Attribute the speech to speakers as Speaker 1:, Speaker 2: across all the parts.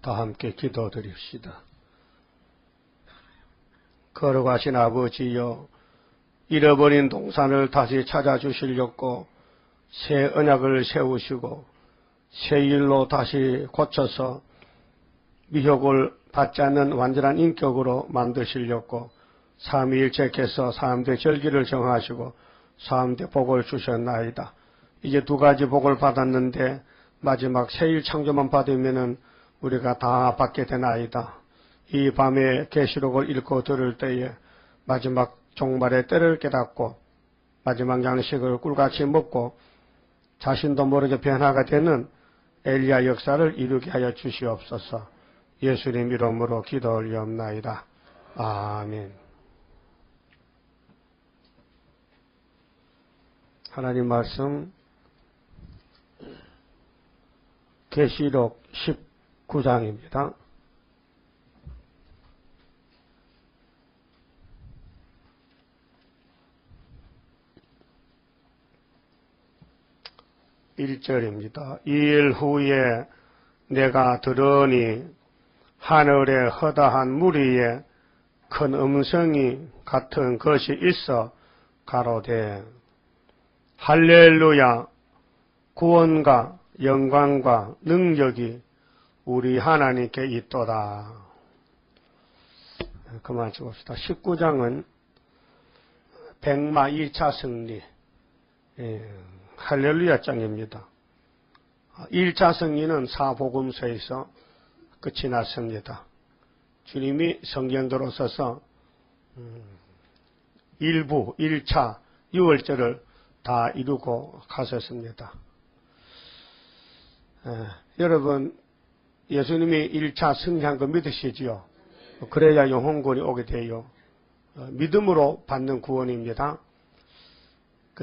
Speaker 1: 다 함께 기도드립시다. 걸어가신 아버지여, 잃어버린 동산을 다시 찾아주시려고 새 언약을 세우시고 새 일로 다시 고쳐서 미혹을 받지 않는 완전한 인격으로 만드시려고 삼위일체께서 3대 절기를 정하시고 3대 복을 주셨나이다. 이제 2가지 복을 받았는데 마지막 새일 창조만 받으면은 우리가 다 받게 되나이다. 이 밤에 계시록을 읽고 들을 때에 마지막 종말의 때를 깨닫고 마지막 양식을 꿀같이 먹고 자신도 모르게 변화가 되는 엘리야 역사를 이루게 하여 주시옵소서. 예수님 이름으로 기도 올리옵나이다. 아멘. 하나님 말씀 계시록 19장입니다. (1절입니다) 이일 후에 내가 들으니 하늘에 허다한 무리에 큰 음성이 같은 것이 있어 가로되 할렐루야, 구원과 영광과 능력이 우리 하나님께 있도다. 그만 찍읍시다. 19장은 백마 2차 승리, 할렐루야 장입니다. 1차 승리는 사복음서에서 끝이 났습니다. 주님이 성경대로 써서 일부 1차 6월절을 다 이루고 가셨습니다. 여러분, 예수님이 1차 승리한 거 믿으시지요? 그래야 영혼구원이 오게 돼요. 믿음으로 받는 구원입니다.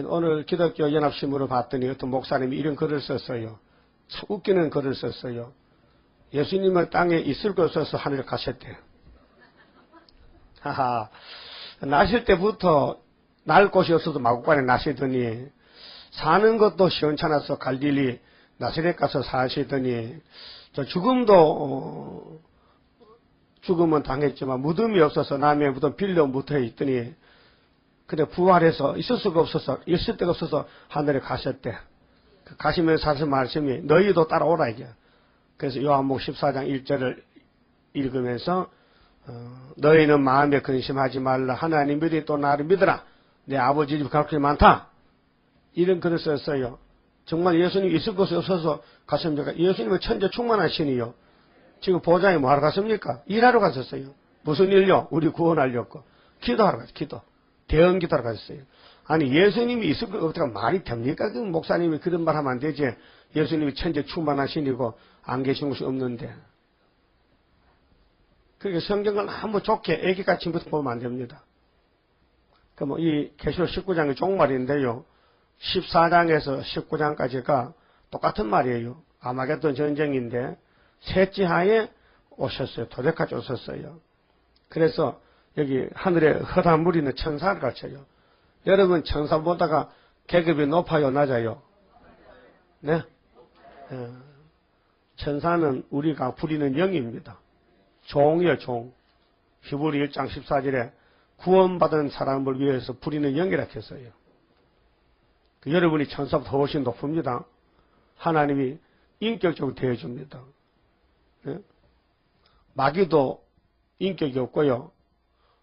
Speaker 1: 오늘 기독교 연합신문을 봤더니 어떤 목사님이 이런 글을 썼어요. 참 웃기는 글을 썼어요. 예수님은 땅에 있을 것 없어서 하늘에 가셨대요. 하하, 나실 때부터 날 곳이 없어서 마구간에 나시더니 사는 것도 시원찮아서 갈릴리 나사렛 가서 사시더니 저 죽음도 죽음은 당했지만 무덤이 없어서 남의 무덤 빌려 묻혀 있더니 근데 부활해서 있을 수가 없어서 있을 데가 없어서 하늘에 가셨대. 가시면서 하신 말씀이 너희도 따라오라 이게. 그래서 요한복음 14장 1절을 읽으면서 너희는 마음에 근심하지 말라. 하나님 믿으니 또 나를 믿으라. 내 아버지 집 갈 길이 많다. 이런 글을 썼어요. 정말 예수님 있을 곳이 없어서 갔습니까? 예수님은 천재 충만하시니요. 지금 보좌에 뭐하러 갔습니까? 일하러 가셨어요. 무슨 일요? 우리 구원하려고. 기도하러 갔어요. 기도. 대응 기도하러 가셨어요. 아니 예수님이 있을 것 어떻게 말이 됩니까? 그 목사님이 그런 말 하면 안 되지. 예수님이 천재 충만하시니고 안 계신 곳이 없는데. 그러니까 성경을 너무 좋게 애기같이 보면 안 됩니다. 그럼 이 계시록 19장의 종말인데요. 14장에서 19장까지가 똑같은 말이에요. 아마겟돈 전쟁인데 셋째 하에 오셨어요. 도대까지 오셨어요. 그래서 여기 하늘에 허다한 무리는 천사를 가르쳐요. 여러분 천사보다가 계급이 높아요, 낮아요? 네? 천사는 우리가 부리는 영입니다. 종이요, 종. 히브리 1장 14절에 구원받은 사람을 위해서 부리는 영이라 했어요. 여러분이 천사보다 훨씬 높습니다. 하나님이 인격적으로 대해줍니다. 네? 마귀도 인격이 없고요.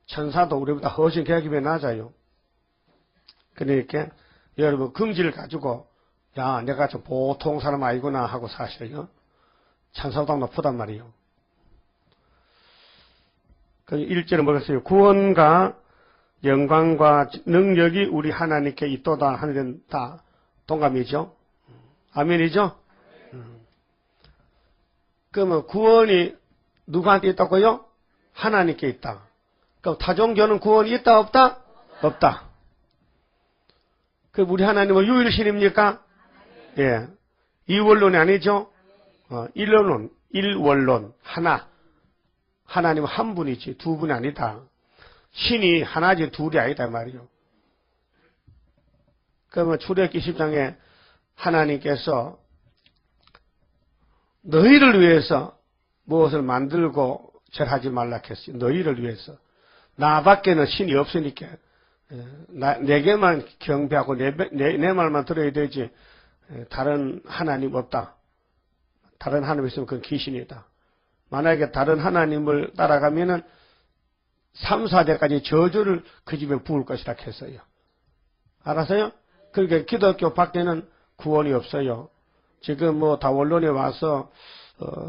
Speaker 1: 천사도 우리보다 훨씬 계급이 낮아요. 그러니까 여러분 긍지를 가지고 야 내가 좀 보통 사람 아니구나 하고 사셔요. 천사보다 높단 말이에요. 그 1절은 뭐겠어요? 구원과 영광과 능력이 우리 하나님께 있도다 하는 다 동감이죠. 아멘이죠? 그러면 구원이 누구한테 있다고요? 하나님께 있다. 그럼 타종교는 구원이 있다 없다? 없다. 그럼 우리 하나님은 유일신입니까? 예. 이원론이 아니죠? 일원론, 하나. 하나님은 한 분이지 두 분이 아니다. 신이 하나지 둘이 아니다 말이요. 그러면 출애굽기 10장에 하나님께서 너희를 위해서 무엇을 만들고 절하지 말라 했어요. 너희를 위해서. 나밖에는 신이 없으니까 내게만 경배하고 내 말만 들어야 되지 다른 하나님 없다. 다른 하나님 있으면 그건 귀신이다. 만약에 다른 하나님을 따라가면은 3, 4대까지 저주를 그 집에 부을 것이라 했어요. 알았어요? 그러니까 기독교 밖에는 구원이 없어요. 지금 뭐 다 원론에 와서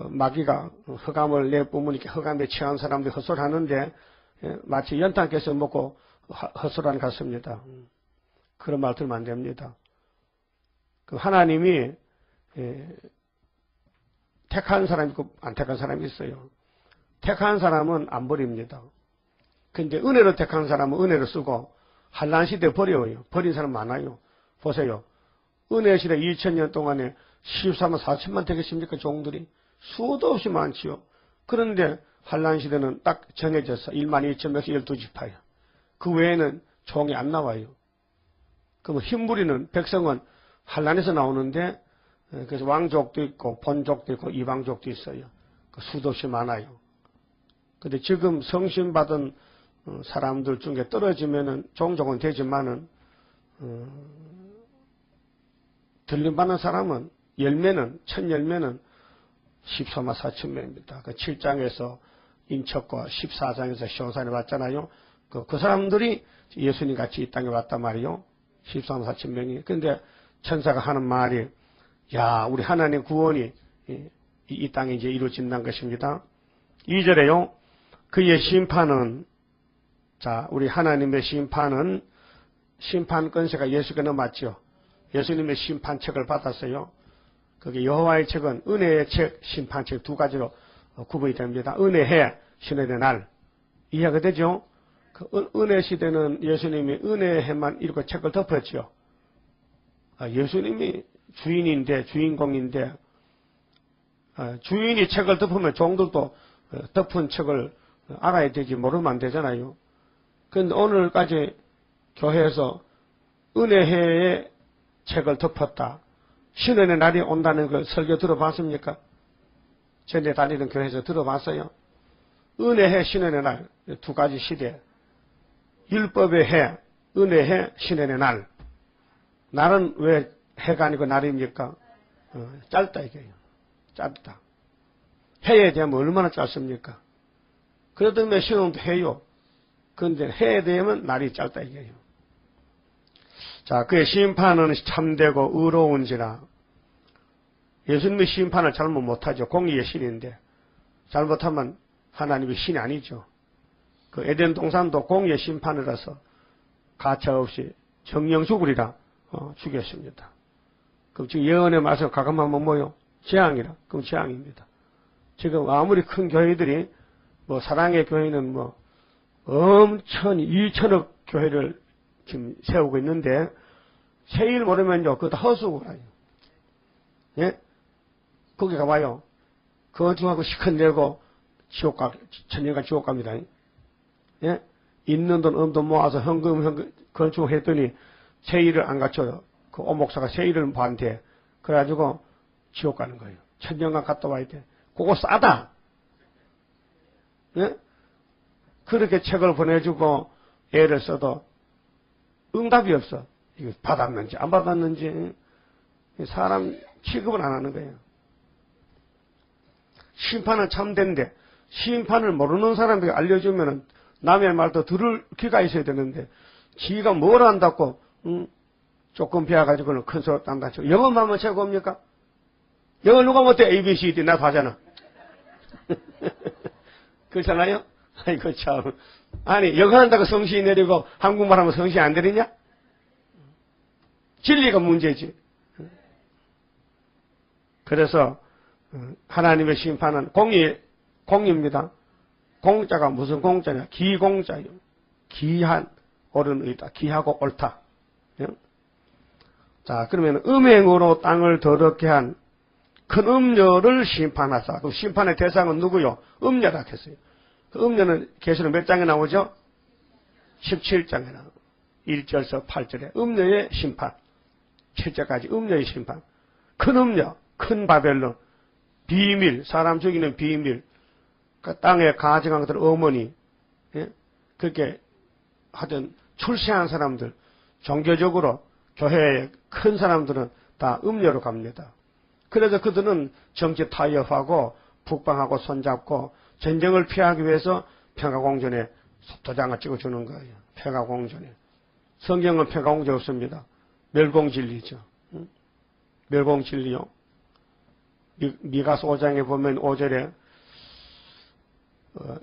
Speaker 1: 마귀가 흑암을 내뿜으니까 흑암에 취한 사람들이 헛소리하는데 마치 연탄께서 먹고 헛소리하는 것 같습니다. 그런 말 들으면 안 됩니다. 그 하나님이 택한 사람이 있고 안 택한 사람이 있어요. 택한 사람은 안 버립니다. 근데 은혜로 택한 사람은 은혜로 쓰고 한란 시대 버려요. 버린 사람 많아요. 보세요. 은혜 시대 2000년 동안에 14만 4천만 되겠습니까? 종들이 수도 없이 많지요. 그런데 한란 시대는 딱 정해져서 1만 2천 명씩 12지파예요. 그 외에는 종이 안 나와요. 그럼 흰부리는 백성은 한란에서 나오는데 그래서 왕족도 있고 본족도 있고 이방족도 있어요. 그 수도 없이 많아요. 근데 지금 성신 받은 사람들 중에 떨어지면은 종족은 되지만은 들림받는 사람은 열매는 첫 열매는 14만 4천 명입니다. 그 7장에서 인척과 14장에서 시온산에 왔잖아요. 그 사람들이 예수님 같이 이 땅에 왔단 말이요. 14만 4천 명이. 근데 천사가 하는 말이 야 우리 하나님 구원이 이 땅에 이제 이루어진다는 것입니다. 2절에요. 그의 심판은 자 우리 하나님의 심판은 심판 권세가 예수께 넘었죠. 예수님의 심판책을 받았어요. 그게 여호와의 책은 은혜의 책, 심판책 두 가지로 구분이 됩니다. 은혜해, 신의 날. 이해가 되죠? 그 은혜 시대는 예수님이 은혜해만 읽고 책을 덮었죠. 예수님이 주인인데, 주인공인데, 주인이 책을 덮으면 종들도 덮은 책을 알아야 되지, 모르면 안 되잖아요. 그런데 오늘까지 교회에서 은혜해의 책을 덮었다. 신의 날이 온다는 걸 설교 들어봤습니까? 전에 다니던 교회에서 들어봤어요. 은혜해, 신의 날. 두 가지 시대. 율법의 해, 은혜해, 신의 날. 날은 왜 해가 아니고 날입니까? 짧다 이게요. 짧다. 해에 대하면 얼마나 짧습니까? 그래도 몇 시간도 해요. 그런데 해에 대하면 날이 짧다 이게요. 자, 그의 심판은 참되고 의로운지라. 예수님의 심판을 잘못 못하죠. 공의의 신인데 잘못하면 하나님의 신이 아니죠. 그 에덴 동산도 공의의 심판이라서 가차없이 정령 죽으리라 죽였습니다. 그럼 지금 예언의 말씀 가감하면 뭐요? 재앙이라. 그럼 재앙입니다. 지금 아무리 큰 교회들이 뭐 사랑의 교회는 뭐 엄청 2천억 교회를 지금 세우고 있는데 세일 모르면요 그거 다 허수고 가요. 예? 거기 가봐요. 건축하고 시큰내고 지옥가 천년간 지옥 갑니다. 예? 있는 돈 없는 돈 모아서 현금 건축했더니 세일을 안 갖춰요. 그 오목사가 세일을 반대. 그래가지고 지옥 가는 거예요. 천년간 갔다 와야 돼. 그거 싸다. 예? 그렇게 책을 보내주고 애를 써도 응답이 없어. 이거 받았는지 안 받았는지 사람 취급을 안 하는 거예요. 심판은 참된데 심판을 모르는 사람에게 알려주면 남의 말도 들을 귀가 있어야 되는데 지가 뭘 안다고 조금 배워가지고는 큰 소리 딴다 치고 영어만 하면 최고입니까? 영어 누가 못해? ABCD 나도 하잖아. 그렇잖아요? 아이고 참. 아니 영어 한다고 성신이 내리고 한국말 하면 성신이 안 내리냐? 진리가 문제지. 그래서 하나님의 심판은 공입니다. 공자가 무슨 공자냐? 기공자요. 기한 옳은 의다. 기하고 옳다. 자 그러면 음행으로 땅을 더럽게 한 큰 음녀를 심판하사. 그 심판의 대상은 누구요? 음녀라 했어요. 그 음녀는 계시록 몇 장에 나오죠? 17장에 나오죠. 1절에서 8절에 음녀의 심판. 7절까지 음녀의 심판. 큰 음녀, 큰 바벨론, 비밀, 사람 죽이는 비밀, 그 땅에 가정한 것들 어머니, 예? 그렇게 하여튼 출세한 사람들, 종교적으로 교회에 큰 사람들은 다 음녀로 갑니다. 그래서 그들은 정치 타협하고 북방하고 손잡고 전쟁을 피하기 위해서 평화공전에 도장을 찍어주는 거예요. 평화공전에. 성경은 평화공전 없습니다. 멸공진리죠. 응? 멸공진리요. 미가서 5장에 보면 5절에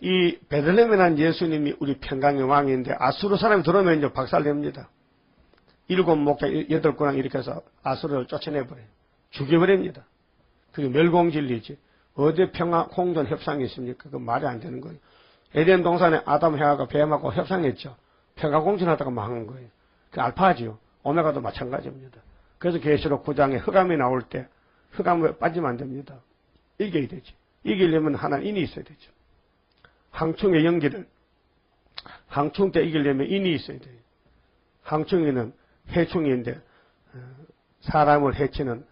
Speaker 1: 이 베들레헴에 난 예수님이 우리 평강의 왕인데 아수르 사람이 들어오면 이제 박살냅니다. 7 목자 8군왕 이렇게 해서 아수르를 쫓아내버려요. 죽여버립니다. 그게 멸공진리지. 어디 평화 공존 협상이 있습니까? 그건 말이 안 되는 거예요. 에덴 동산에 아담 해와가 뱀하고 협상했죠. 평화 공존하다가 망한 거예요. 그 알파지요. 오메가도 마찬가지입니다. 그래서 계시록 9장에 흑암이 나올 때 흑암에 빠지면 안 됩니다. 이겨야 되지. 이기려면 하나는 인이 있어야 되죠. 항충의 연기를 항충 때 이기려면 인이 있어야 돼요. 항충이는 해충인데 사람을 해치는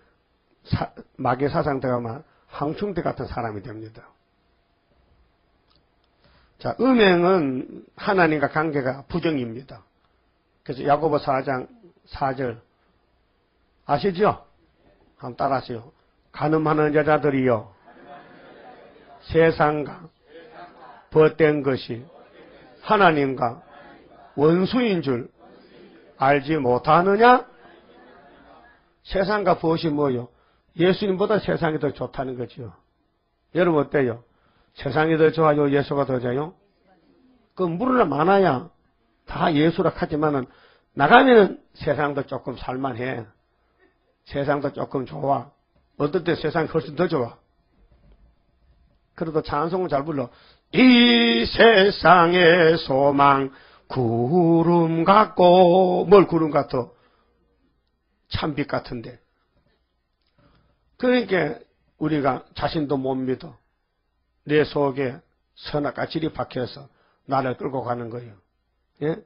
Speaker 1: 마귀 사상 들어가면 항충대 같은 사람이 됩니다. 자, 음행은 하나님과 관계가 부정입니다. 그래서 야고보 4장 4절 아시죠? 한번 따라하세요. 간음하는 여자들이여 세상과 벗된 것이 하나님과 원수인 줄 알지 못하느냐? 세상과 벗이 뭐요? 예수님보다 세상이 더 좋다는 거죠. 여러분 어때요? 세상이 더 좋아요? 예수가 더 좋아요? 그 물으나 많아야 다 예수라 하지만은 나가면은 세상도 조금 살만해. 세상도 조금 좋아. 어떨 때 세상이 훨씬 더 좋아. 그래도 찬송을 잘 불러. 이 세상의 소망 구름 같고 뭘 구름 같아? 찬빛 같은데. 그러니까 우리가 자신도 못 믿어. 내 속에 선악과 질이 박혀서 나를 끌고 가는 거예요. 예?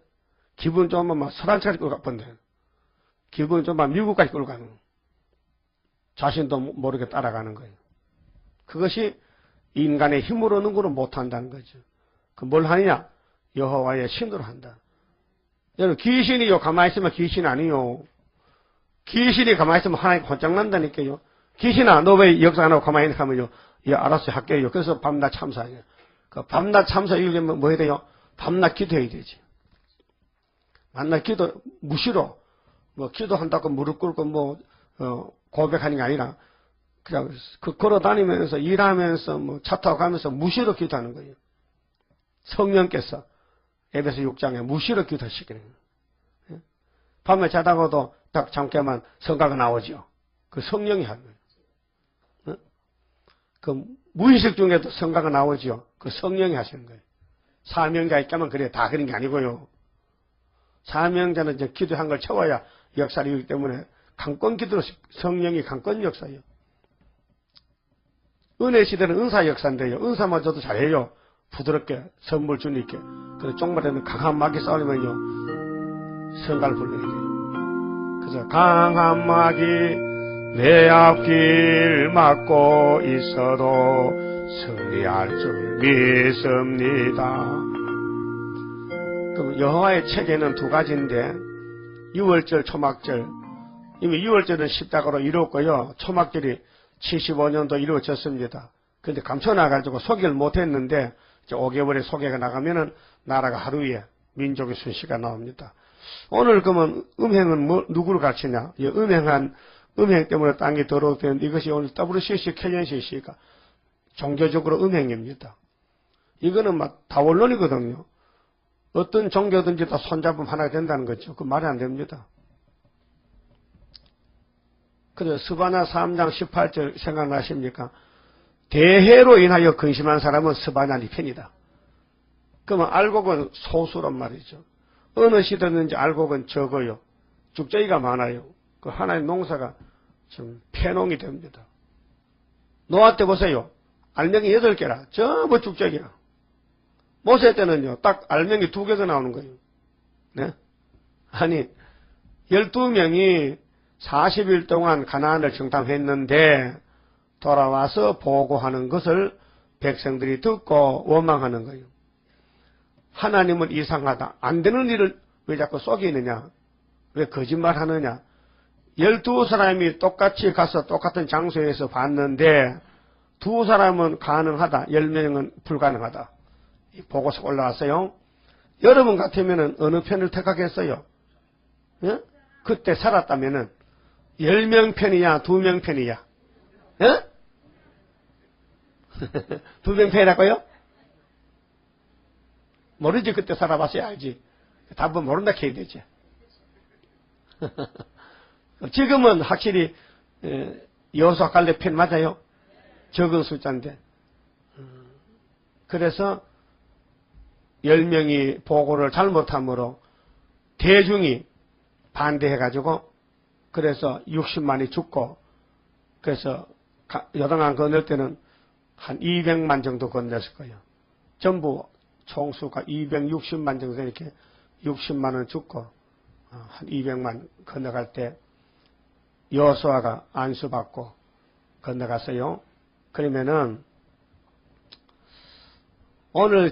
Speaker 1: 기분 좋으면 막 서란까지 끌고 가본대. 기분 좋으면 미국까지 끌고 가는 거예요. 자신도 모르게 따라가는 거예요. 그것이 인간의 힘으로 능구를 못한다는 거죠. 그 뭘 하느냐? 여호와의 신으로 한다. 여러분 귀신이요 가만히 있으면 귀신 아니요. 귀신이 가만히 있으면 하나님 혼짝 난다니까요. 귀신아 너 왜 역사 안 하고 가만히 있는 하면요. 예 알았어 할게요. 그래서 밤낮 참사해요. 그 밤낮 참사 이기려면 뭐 해야 돼요? 밤낮 기도해야 되지. 밤낮 기도 무시로 뭐 기도한다고 무릎 꿇고 뭐 고백하는 게 아니라 그냥 걸어 다니면서 일하면서 뭐 차 타고 가면서 무시로 기도하는 거예요. 성령께서 에베소 6장에 무시로 기도시키는 거예요. 밤에 자다가도 딱 잠깐만 성가가 나오죠. 그 성령이 하는 거예요. 그 무의식 중에도 성가가 나오죠. 그 성령이 하시는 거예요. 사명자 있다면 그래 다 그런 게 아니고요. 사명자는 이제 기도한 걸 채워야 역사를 이루기 때문에 강권 기도로 성령이 강권 역사예요. 은혜 시대는 은사 역사인데요. 은사마저도 잘해요. 부드럽게 선물 주니까. 그래서 종말에는 강한 마귀 싸우면요. 성가를 불러야 돼요. 그래서 강한 마귀 내 앞길 막고 있어도 승리할 줄 믿습니다. 그럼 여호와의 책에는 두 가지인데 유월절, 초막절. 이미 유월절은 십자가로 이루었고요. 초막절이 75년도 이루어졌습니다. 근데 감춰놔가지고 소개를 못했는데 5개월에 소개가 나가면은 나라가 하루에 민족의 순시가 나옵니다. 오늘 그러면 음행은 누구를 가르치냐? 음행 때문에 땅이 더러워지는데 이것이 오늘 WCC 캐년CC가 종교적으로 음행입니다. 이거는 막 다원론이거든요. 어떤 종교든지 다 손잡으면 하나가 된다는 거죠. 그 말이 안 됩니다. 그래서 스바냐 3장 18절 생각나십니까? 대해로 인하여 근심한 사람은 스바냐 네 편이다. 그러면 알곡은 소수란 말이죠. 어느 시대든지 알곡은 적어요. 죽쟁이가 많아요. 그 하나의 농사가 좀 폐농이 됩니다. 노아 때 보세요. 알맹이 8개라. 전부 죽쟁이야. 모세 때는요. 딱 알맹이 2개가 나오는 거예요. 네? 아니 12명이 40일 동안 가나안을 정탐했는데 돌아와서 보고하는 것을 백성들이 듣고 원망하는 거예요. 하나님은 이상하다. 안 되는 일을 왜 자꾸 속이느냐? 왜 거짓말하느냐? 12사람이 똑같이 가서 똑같은 장소에서 봤는데 두 사람은 가능하다. 10명은 불가능하다. 이 보고서 올라왔어요. 여러분 같으면 어느 편을 택하겠어요? 예? 그때 살았다면 10명 편이야? 2명 편이야? 예? 2명 편이라고요? 모르지. 그때 살아봤어야 알지. 답은 모른다 해야 되지. 지금은 확실히 여호수아 갈렙 편 맞아요. 적은 숫자인데. 그래서 10명이 보고를 잘못함으로 대중이 반대해가지고 그래서 60만이 죽고 그래서 요단강 건널 때는 한 200만 정도 건넜을 거예요. 전부 총수가 260만 정도 이렇게 60만은 죽고 한 200만 건너갈 때 여호수아가 안수받고 건너갔어요. 그러면은 오늘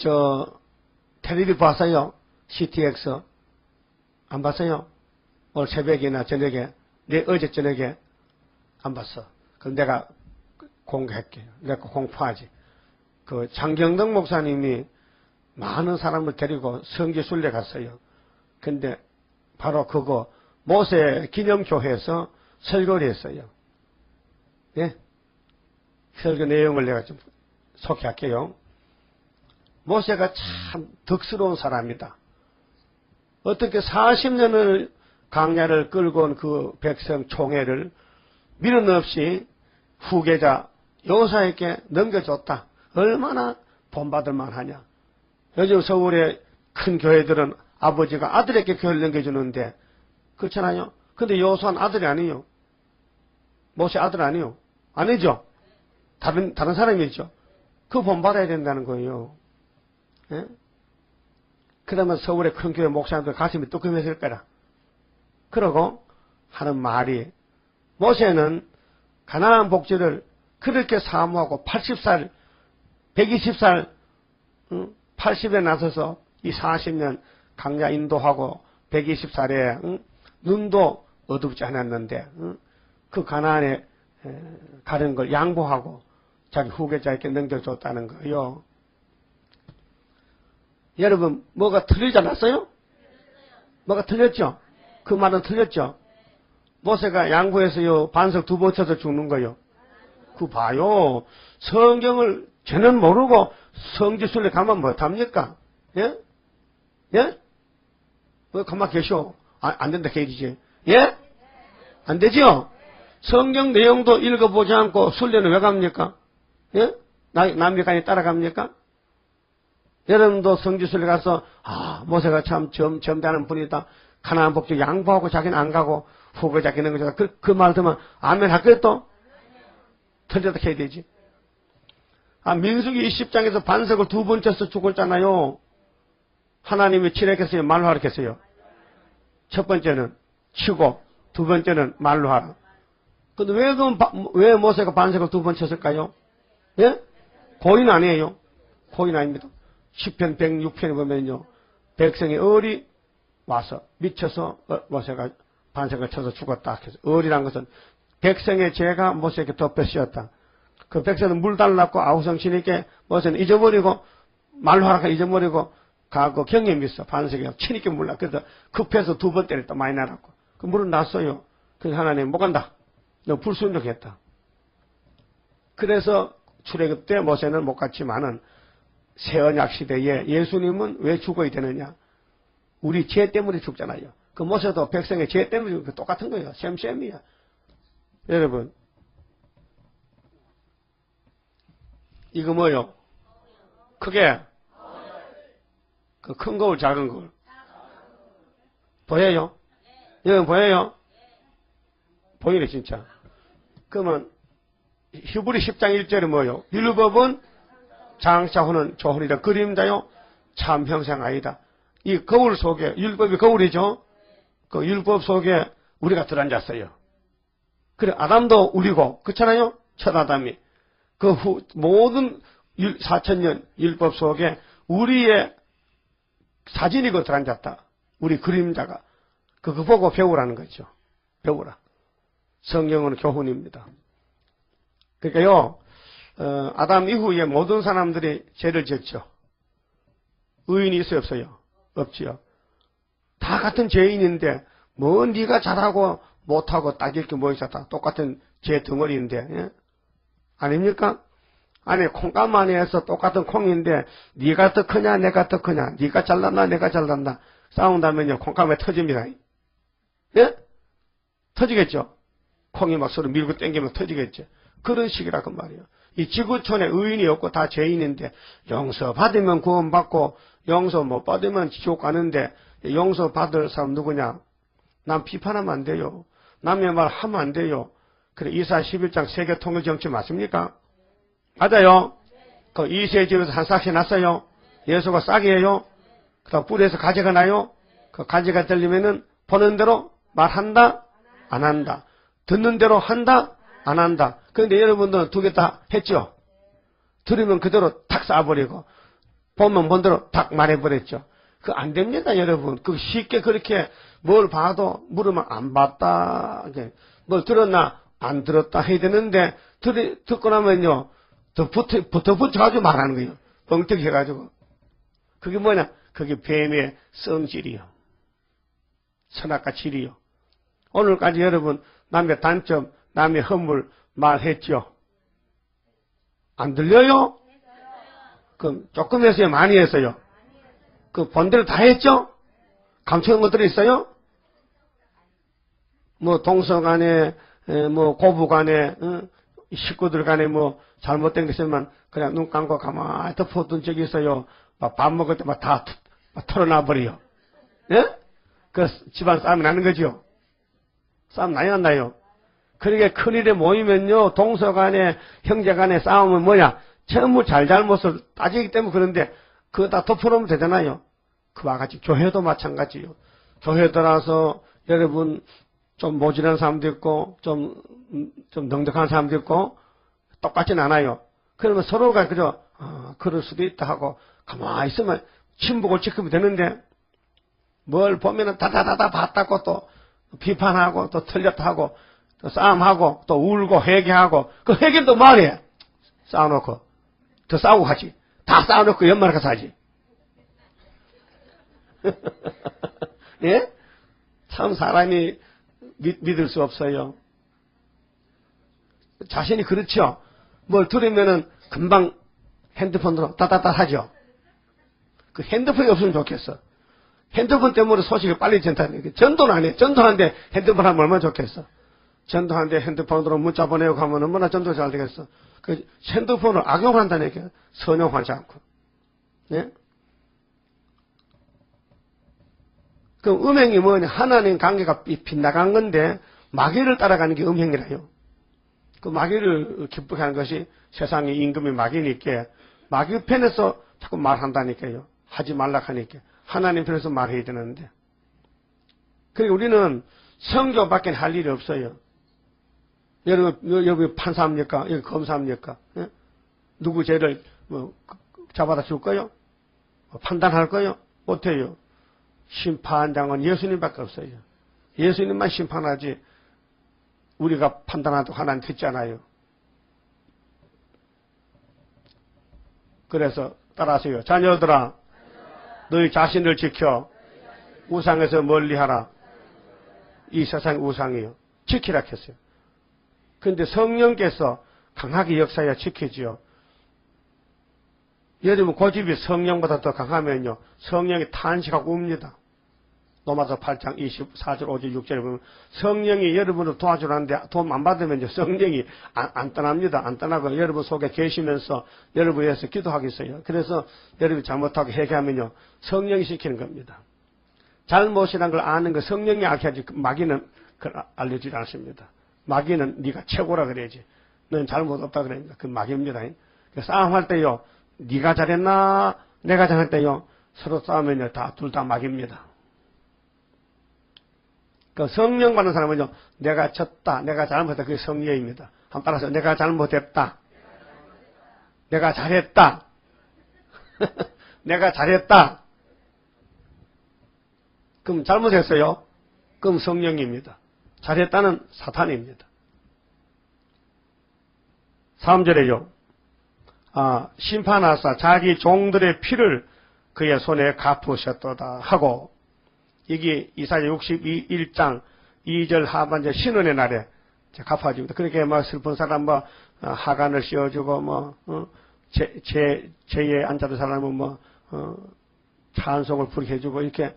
Speaker 1: 텔레비 봤어요? CTX 안 봤어요? 오늘 새벽이나 저녁에 어제 저녁에 안 봤어. 그럼 내가 공개할게. 내가 공포하지. 그 장경덕 목사님이 많은 사람을 데리고 성지 순례 갔어요. 근데 바로 그거 모세 기념교회에서 설교를 했어요. 예? 설교 내용을 내가 좀 소개할게요. 모세가 참 덕스러운 사람이다. 어떻게 40년을 강야를 끌고 온 그 백성 총회를 미련 없이 후계자 여호수아에게 넘겨줬다. 얼마나 본받을 만하냐. 요즘 서울의 큰 교회들은 아버지가 아들에게 교회를 넘겨주는데 그렇잖아요. 근데 여호수아는 아들이 아니에요. 모세 아들 아니에요. 아니죠. 다른 사람이죠. 그 본받아야 된다는 거예요. 예? 그러면 서울의 큰 교회 목사님들 가슴이 뜨끔했을 거라. 그러고 하는 말이 모세는 가나안 복지를 그렇게 사모하고 80살, 120살, 80에 나서서 이 40년 강야 인도하고 120살에 눈도 어둡지 않았는데 그 가나안에 가는 걸 양보하고 자기 후계자에게 넘겨줬다는 거예요. 여러분 뭐가 틀리지 않았어요? 뭐가 틀렸죠? 그 말은 틀렸죠? 모세가 양보해서요 반석 2번 쳐서 죽는 거요. 그 봐요. 성경을 쟤는 모르고 성지순례 가면 못합니까? 예? 예? 왜 가만 계셔? 안 된다 해야지. 예? 안 되죠? 성경 내용도 읽어보지 않고 순례는 왜 갑니까? 예? 남미간에 따라갑니까? 여러분도 성지순례 가서 모세가 참 점잖은 분이다. 가나안 복지 양보하고 자기는 안 가고 후보자 기는 거잖아. 그 말 들으면 아멘 할거또 틀렸다 해야 되지. 민수기 20장에서 반석을 2번 쳐서 죽었잖아요. 하나님이 칠했겠어요? 말로 하랬겠어요? 첫 번째는 치고 두 번째는 말로 하라. 근데 왜 모세가 반석을 2번 쳤을까요? 예? 고인 아니에요. 고인 아닙니다. 시편 106편에 보면요. 백성이 얼이 와서 미쳐서 모세가 반석을 쳐서 죽었다. 그래서 얼이란 것은 백성의 죄가 모세에게 덮여 씌었다. 그 백성은 물 달랐고 아우성치니까 모세는 잊어버리고 말로 하라고 잊어버리고 가고 경험이 있어. 반석에 치니까 몰라. 그래서 급해서 2번 때렸다. 많이 날았고. 그 물은 났어요. 그래서 하나님 못 간다. 너 불순종했다. 그래서 출애굽 때 모세는 못 갔지만은 새 언약 시대에 예수님은 왜 죽어야 되느냐? 우리 죄 때문에 죽잖아요. 그 모세도 백성의 죄 때문에 죽고 똑같은 거예요. 셈이야. 여러분, 이거 뭐요? 크게 그 큰 거울 작은 거울 보여요? 여러분 보여요? 보이네 진짜. 그러면 히브리 10장 1절에 뭐요? 율법은 장차 후는 조혼이다. 그림자요 참 형상 아니다. 이 거울 속에 율법이 거울이죠. 그 율법 속에 우리가 들어앉았어요. 그래 아담도 우리고 그렇잖아요. 첫 아담이 그 모든 4천년 율법 속에 우리의 사진이 그 들어앉았다. 우리 그림자가. 그거 보고 배우라는 거죠. 배우라. 성경은 교훈입니다. 그러니까요, 아담 이후에 모든 사람들이 죄를 지었죠. 의인이 있어요, 없어요? 없지요. 다 같은 죄인인데, 뭐, 네가 잘하고 못하고 딱 이렇게 모여있었다. 똑같은 죄 덩어리인데, 예? 아닙니까? 아니, 콩감 안에서 똑같은 콩인데, 네가 더 크냐, 내가 더 크냐, 네가 잘났나, 내가 잘났나, 싸운다면요, 콩감에 터집니다. 예? 터지겠죠? 콩이 막 서로 밀고 땡기면 터지겠죠? 그런 식이라고 말이에요. 이 지구촌에 의인이 없고 다 죄인인데, 용서 받으면 구원받고, 용서 못 받으면 지옥 가는데, 용서 받을 사람 누구냐? 남 비판하면 안 돼요. 남의 말 하면 안 돼요. 그래, 이사 11장 세계 통일 정치 맞습니까? 맞아요. 그 이세 집에서 한 싹이 났어요. 예수가 싹이에요. 그 다음 뿔에서 가지가 나요. 그 가지가 들리면은 보는 대로 말한다? 안 한다. 듣는 대로 한다? 안 한다. 그런데 여러분들은 두 개 다 했죠? 들으면 그대로 탁 쏴버리고, 보면 본 대로 탁 말해버렸죠. 그 안 됩니다, 여러분. 그 쉽게 그렇게 뭘 봐도 물으면 안 봤다. 뭘 들었나? 안 들었다 해야 되는데, 듣고 나면요, 더 붙여가지고 말하는 거예요. 뻥튀기 해가지고. 그게 뭐냐? 그게 뱀의 성질이요. 선악과 질이요. 오늘까지 여러분, 남의 단점, 남의 허물 말했죠? 안 들려요? 그럼 조금 했어요? 많이 했어요? 그 본대로 다 했죠? 감추는 것들이 있어요? 뭐 동서간에, 뭐 고부간에, 식구들 간에 뭐 잘못된 게 있으면 그냥 눈 감고 가만히 덮어둔 적이 있어요. 막 밥 먹을 때 막 다 털어놔 버려요. 예? 그 집안 싸움이 나는 거죠. 싸움 나요, 안 나요? 그러니까 큰일에 모이면요, 동서간에, 형제간에 싸움은 뭐냐? 전부 잘잘못을 따지기 때문에 그런데, 그거 다 덮어놓으면 되잖아요. 그와 같이 교회도 마찬가지요. 교회 들어와서 여러분, 좀 모질한 사람도 있고, 좀 넉넉한 사람도 있고, 똑같진 않아요. 그러면 서로가 그저, 그럴 수도 있다 하고, 가만히 있으면 친북을 지키면 되는데, 뭘 보면은 다다다다 봤다고 또 비판하고, 또 틀렸다 하고, 또 싸움하고, 또 울고, 회개하고, 그 회개도 말이에요. 싸워놓고, 더 싸우고 하지. 다 싸워놓고 연말 가서 하지. 예? 참 사람이 믿을 수 없어요. 자신이 그렇죠. 뭘 들으면은 금방 핸드폰으로 따따따 하죠. 그 핸드폰이 없으면 좋겠어. 핸드폰 때문에 소식을 빨리 전달하는 전도는 안 해. 전도하는데 핸드폰 하면 얼마나 좋겠어. 전도하는데 핸드폰으로 문자 보내고 하면 얼마나 전도 잘 되겠어. 그 핸드폰을 악용한다는 얘기야. 선용하지 않고. 예? 그 음행이 뭐냐. 하나님 관계가 빗나간 건데 마귀를 따라가는 게 음행이라요. 그 마귀를 기쁘게 하는 것이 세상의 임금이 마귀니까 마귀 편에서 자꾸 말한다니까요. 하지 말라 하니까. 하나님 편에서 말해야 되는데. 그리고 우리는 성교밖에 할 일이 없어요. 여러분 판사합니까? 여기 검사합니까? 예? 누구 죄를 잡아다 줄 거요? 판단할 거요? 못해요. 심판장은 예수님밖에 없어요. 예수님만 심판하지 우리가 판단하도 하나님 듣잖아요. 그래서 따라하세요. 자녀들아, 너희 자신을 지켜 우상에서 멀리하라. 이 세상의 우상이요. 지키라 했어요. 그런데 성령께서 강하게 역사해야 지키지요. 여러분 고집이 성령보다 더 강하면요. 성령이 탄식하고 웁니다. 로마서 8장 24절 5절 6절에 보면 성령이 여러분을 도와주라는데 도움 안 받으면요. 성령이 안 떠납니다. 안 떠나고 여러분 속에 계시면서 여러분 위해서 기도하겠어요. 그래서 여러분이 잘못하고 회개하면요. 성령이 시키는 겁니다. 잘못이라는 걸 아는 거 성령이 알게 하지 마귀는 그걸 알려주지 않습니다. 마귀는 네가 최고라 그래야지. 너는 잘못 없다 그러니까 그 마귀입니다. 싸움할 때요. 네가 잘했나 내가 잘했대요. 서로 싸우면요. 둘 다 마귀입니다. 그 성령 받는 사람은요. 내가 졌다. 내가 잘못했다. 그게 성령입니다. 한번 따라서 내가 잘못했다. 내가 잘했다. 내가 잘했다. 그럼 잘못했어요? 그럼 성령입니다. 잘했다는 사탄입니다. 3절에요. 심판하사 자기 종들의 피를 그의 손에 갚으셨도다 하고, 이게 이사야 61장 2절 하반절 신원의 날에 갚아줍니다. 그렇게 뭐 슬픈 사람 하간을 씌워주고 제에 앉아도 사람은 찬송을 부르게 해주고 이렇게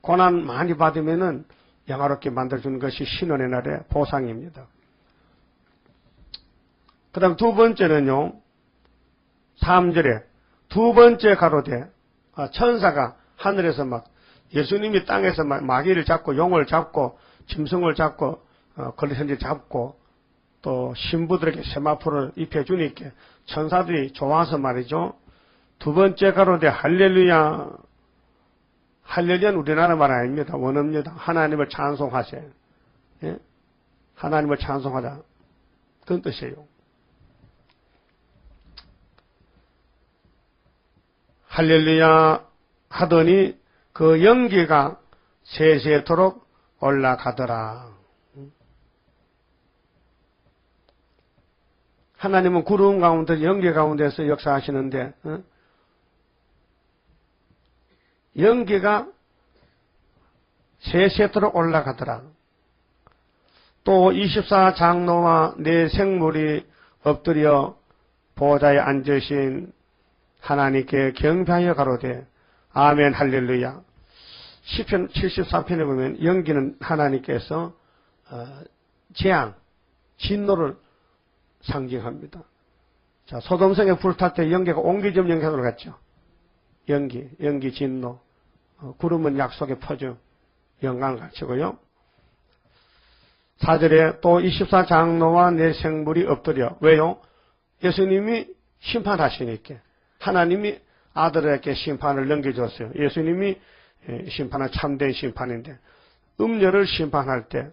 Speaker 1: 고난 많이 받으면은 영화롭게 만들어주는 것이 신원의 날의 보상입니다. 그 다음 두 번째는요, 3절에 두 번째 가로되 천사가 하늘에서 예수님이 땅에서 마귀를 잡고 용을 잡고 짐승을 잡고 걸리선지 잡고 또 신부들에게 세마포를 입혀주니까 천사들이 좋아서 말이죠. 두 번째 가로되 할렐루야. 할렐루야는 우리나라 말 아닙니다. 원어입니다. 하나님을 찬송하세요. 예? 하나님을 찬송하자. 그런 뜻이에요. 할렐루야 하더니 그 연기가 세세토록 올라가더라. 하나님은 구름 가운데 연기 가운데서 역사하시는데 연기가 세세토록 올라가더라. 또 24장로와 네 생물이 엎드려 보좌에 앉으신 하나님께 경배하여 가로되 아멘 할렐루야. 시편 74편에 보면 연기는 하나님께서 재앙, 진노를 상징합니다. 자, 소돔성에 불탈 때 연기가 옹기점 연기로 갔죠. 연기 진노. 구름은 약속의 퍼져 영광을 가르치고요. 4절에 또 24장로와 네 생물이 엎드려. 왜요? 예수님이 심판하시니까. 하나님이 아들에게 심판을 넘겨줬어요. 예수님이 심판은 참된 심판인데 음녀를 심판할 때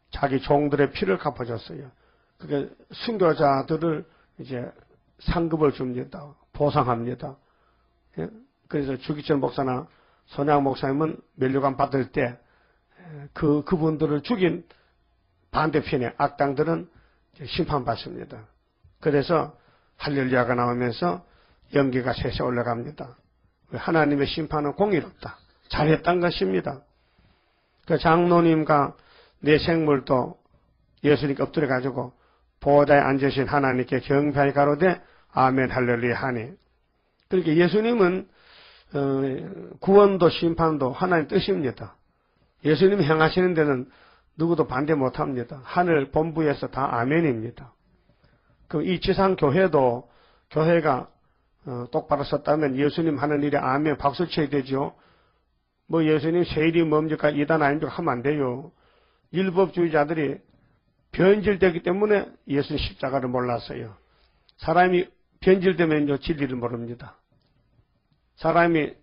Speaker 1: 자기 종들의 피를 갚아줬어요. 그게 순교자들을 이제 상급을 줍니다. 보상합니다. 그래서 주기철 목사나 손양 목사님은 면류관 받을 때 그분들을 죽인 반대편의 악당들은 심판받습니다. 그래서 할렐루야가 나오면서 연기가 셋에 올라갑니다. 하나님의 심판은 공의롭다. 잘했단 것입니다. 그 장로님과 내 생물도 예수님께 엎드려 가지고 보좌에 앉으신 하나님께 경배하여 가로되 아멘 할렐루야 하니. 그러니까 예수님은 구원도 심판도 하나님 뜻입니다. 예수님이 행하시는 데는 누구도 반대 못합니다. 하늘 본부에서 다 아멘입니다. 그럼 이 지상교회도 교회가 똑바로 섰다면 예수님 하는 일에 아멘 박수 쳐야 되죠. 예수님 세일이 뭡니까 이단 아닙니까 하면 안 돼요. 율법주의자들이 변질되기 때문에 예수님 십자가를 몰랐어요. 사람이 변질되면요 진리를 모릅니다. 사람이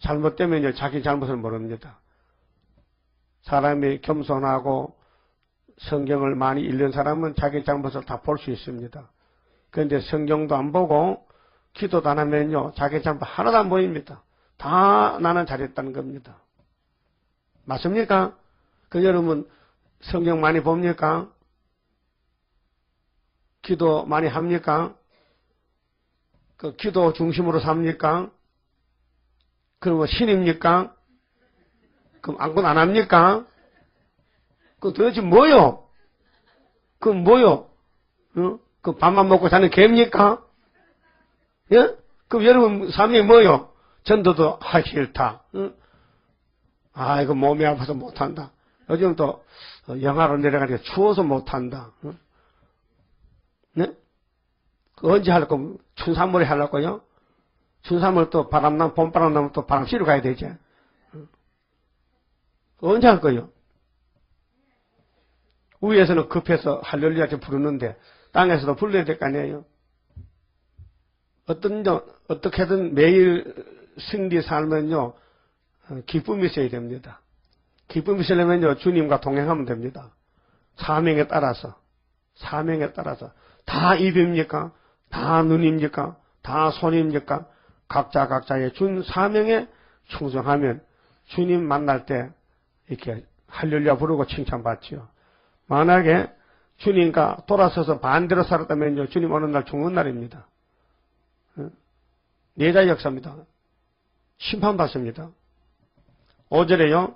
Speaker 1: 잘못되면요 자기 잘못을 모릅니다. 사람이 겸손하고 성경을 많이 읽는 사람은 자기 잘못을 다 볼 수 있습니다. 그런데 성경도 안 보고 기도도 안 하면요 자기 잘못 하나도 안 보입니다. 다 나는 잘했다는 겁니다. 맞습니까? 여러분 성경 많이 봅니까? 기도 많이 합니까? 기도 중심으로 삽니까? 그럼 신입니까? 그럼 안군 안 합니까? 도대체 뭐요? 그럼 뭐요? 그 밥만 먹고 사는 개입니까? 예? 그럼 여러분 삶이 뭐요? 전도도 하기 싫다. 이거 몸이 아파서 못한다. 요즘 또 영하로 내려가니까 추워서 못한다. 네? 언제 할 거면 춘삼월에 하려고요? 춘삼월 또 봄바람 나면 또 바람 쐬러 가야 되지. 언제 할 거요? 위에서는 급해서 할렐루야 부르는데 땅에서도 불러야 될 거 아니에요? 어떻게든 매일 승리 살면요 기쁨이 있어야 됩니다. 기쁨이 있으려면요 주님과 동행하면 됩니다. 사명에 따라서 다 입입니까? 다 눈입니까? 다 손입니까? 각자의 준 사명에 충성하면 주님 만날 때 이렇게 할렐루야 부르고 칭찬받지요. 만약에 주님과 돌아서서 반대로 살았다면요, 주님 어느 날 죽는 날입니다. 내자 역사입니다. 심판받습니다. 5절에요,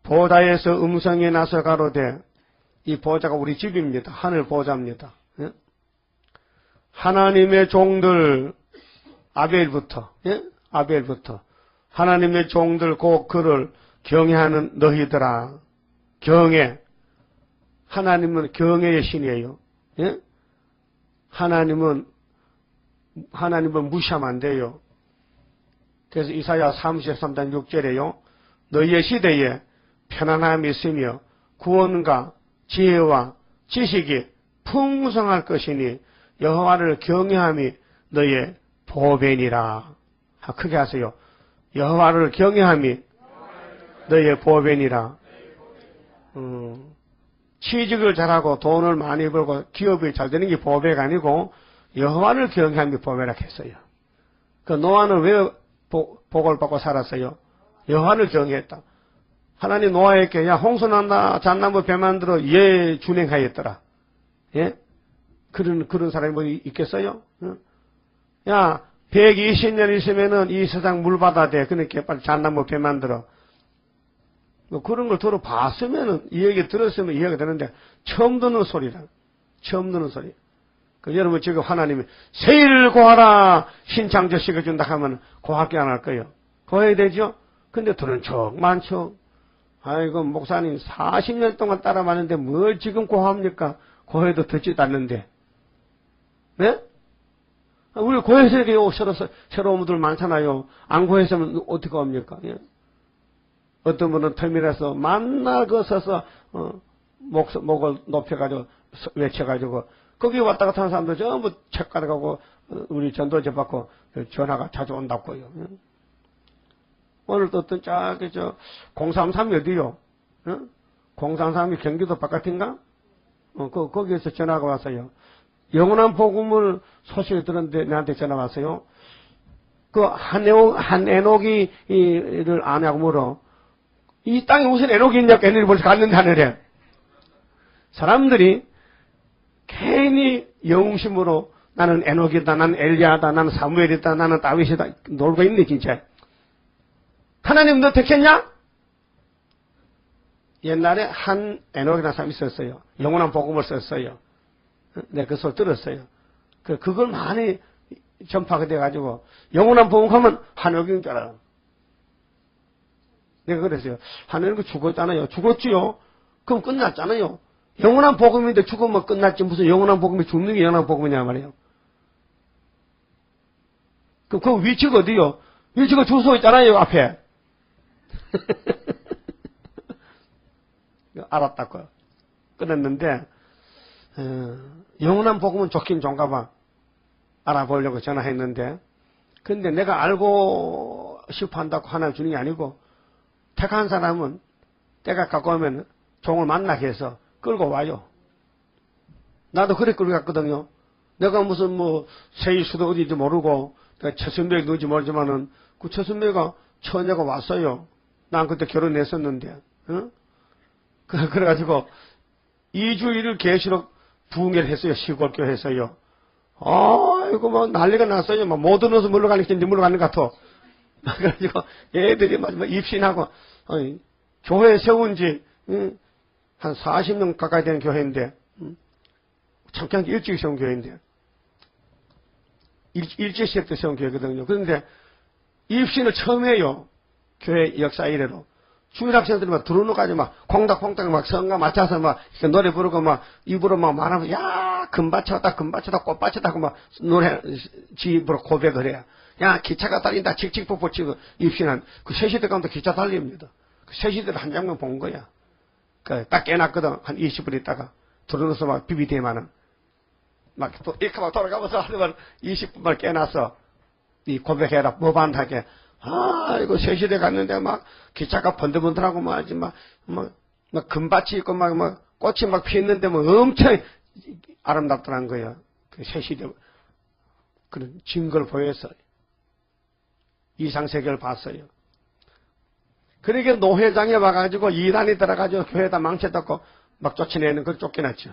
Speaker 1: 보좌에서 음성이 나서 가로되, 이 보좌가 우리 집입니다. 하늘 보좌입니다. 하나님의 종들, 아벨부터, 아벨부터, 하나님의 종들 곧 그를 경외하는 너희들아. 경외. 하나님은 경외의 신이에요. 하나님은 무시하면 안 돼요. 그래서 이사야 33장 6절에요. 너희의 시대에 편안함이 있으며 구원과 지혜와 지식이 풍성할 것이니 여호와를 경외함이 너희의 보배니라. 크게 하세요. 여호와를 경외함이 너희의 보배니라. 취직을 잘하고 돈을 많이 벌고 기업이 잘 되는 게 보배가 아니고 여호와를 경외함이 보배라 했어요. 그 노아는 왜 복을 받고 살았어요? 여호와를 경외했다. 하나님 노아에게 야 홍수 난다 잣나무 배 만들어 예 준행하였더라. 예? 그런 사람이 뭐 있겠어요? 야 120년 있으면은 이 세상 물바다 돼. 그러니까 빨리 잣나무 배 만들어. 뭐 그런 걸 들어봤으면은 이 얘기 들었으면 이해가 되는데 처음 듣는 소리라. 처음 듣는 소리. 여러분 지금 하나님이 세일을 고하라 신창조 시켜준다 하면 고하게 안 할 거예요. 고해야 되죠? 근데 들은 척 많죠. 아이고 목사님 40년 동안 따라봤는데 뭘 지금 고합니까? 고해도 듣지도 않는데. 네? 우리 고해서 돼요. 새로운 분들 많잖아요. 안 고해서면 어떻게 합니까? 예? 어떤 분은 텀이라서 만날 거 서서 목을 높여가지고 외쳐가지고 거기 왔다 갔다 하는 사람들 전부 책 가져가고 우리 전도제 받고 전화가 자주 온다고요. 오늘도 어떤 저기 033이 어디요? 033이 경기도 바깥인가? 거기에서 전화가 왔어요. 영원한 복음을 소식을 들었는데 나한테 전화 왔어요. 그 한에녹이를 아냐고 물어. 이 땅에 무슨 에녹이 있냐고 걔네들이 벌써 갔는데 하늘에. 사람들이 괜히 영웅심으로 나는 에녹이다, 나는 엘리야다, 나는 사무엘이다, 나는 다윗이다 놀고 있네 진짜. 하나님 너 택했냐? 옛날에 한 에녹이라는 사람이 있었어요. 영원한 복음을 썼어요. 내가 그 소리 들었어요. 그걸 많이 전파가 돼가지고 영원한 복음 하면 한옥인 줄 알아. 내가 그랬어요. 한옥인 죽었잖아요. 죽었지요? 그럼 끝났잖아요. 영원한 복음인데 죽으면 끝났지 무슨 영원한 복음이 죽는 게 영원한 복음이냐 말이에요. 그 위치가 어디요? 위치가 주소 있잖아요 앞에. 알았다고 끊었는데 영원한 복음은 좋긴 좋은가 봐. 알아보려고 전화했는데 근데 내가 알고 싶어 한다고 하나 주는 게 아니고 택한 사람은 때가 가까우면 종을 만나게 해서 끌고 와요. 나도 그래 끌고 갔거든요. 내가 무슨 세이수도 어디인지 모르고 최순백이 누군지 모르지만은 그 최순백가 처녀가 왔어요. 난 그때 결혼했었는데 그래가지고 2주일을 계시록 부흥회를 했어요. 시골교회에서요. 아이고 난리가 났어요. 못 얻어서 물러가는 게 물러가는 것 같아. 그래가지고 애들이 마지막 입신하고 교회 세운 지 한 40년 가까이 되는 교회인데 참 그냥 일찍 세운 교회인데 일제 시대 때 세운 교회거든요. 그런데 입신을 처음 해요. 교회 역사 이래로. 주일학생들이 막 들어오는 까지 막 콩닥콩닥 막 성가 맞춰서 막 노래 부르고 막 입으로 막 말하면 야 금받쳤다 꽃받쳤다 하고 막 노래 지 입으로 고백을 해요. 야 기차가 달린다 칙칙폭폭 치고 입신한 그 새시대 가운데 기차 달립니다. 그 새시대를 한 장면 본 거야. 딱 깨놨거든. 한 20분 있다가 들어오면서 막 비비대만은 막 또 이렇게 막 돌아가면서 하면 20분만 깨놨어. 이 고백해라 무반하게. 이거 새시대 갔는데 막 기차가 번들번들하고 막 하지 막 금밭이 있고 막 꽃이 막 피었는데 뭐 엄청 아름답더란 거예요. 그 새시대 그런 증거를 보여서 이상세계를 봤어요. 그러니까 노회장에 와가지고 이단이 들어가지고 교회에다 망쳤다고 막 쫓아내는 걸 쫓겨났죠.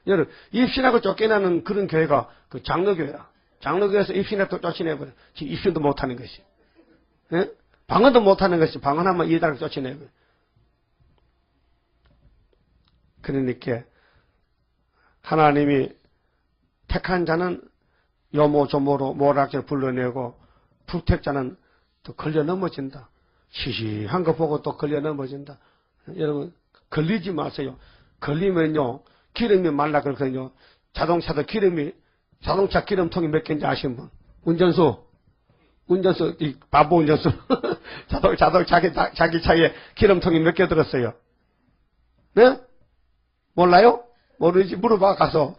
Speaker 1: 여러분, 입신하고 쫓겨나는 그런 교회가 그 장로교회야. 장로교회에서 입신하고 쫓아내버려. 지금 입신도 못하는 것이. 예? 방언도 못하는 것이 방언하면 이단을 쫓아내버려. 그러니까 하나님이 택한 자는 요모조모로 모락을 불러내고 불택자는 또 걸려 넘어진다. 시시한 거 보고 또 걸려 넘어진다. 여러분 걸리지 마세요. 걸리면요 기름이 말라 그러거든요. 자동차도 자동차 기름통이 몇 개인지 아시는 분? 운전수 이 바보 운전수 자기 차에 기름통이 몇 개 들었어요. 네? 몰라요? 모르지 물어봐 가서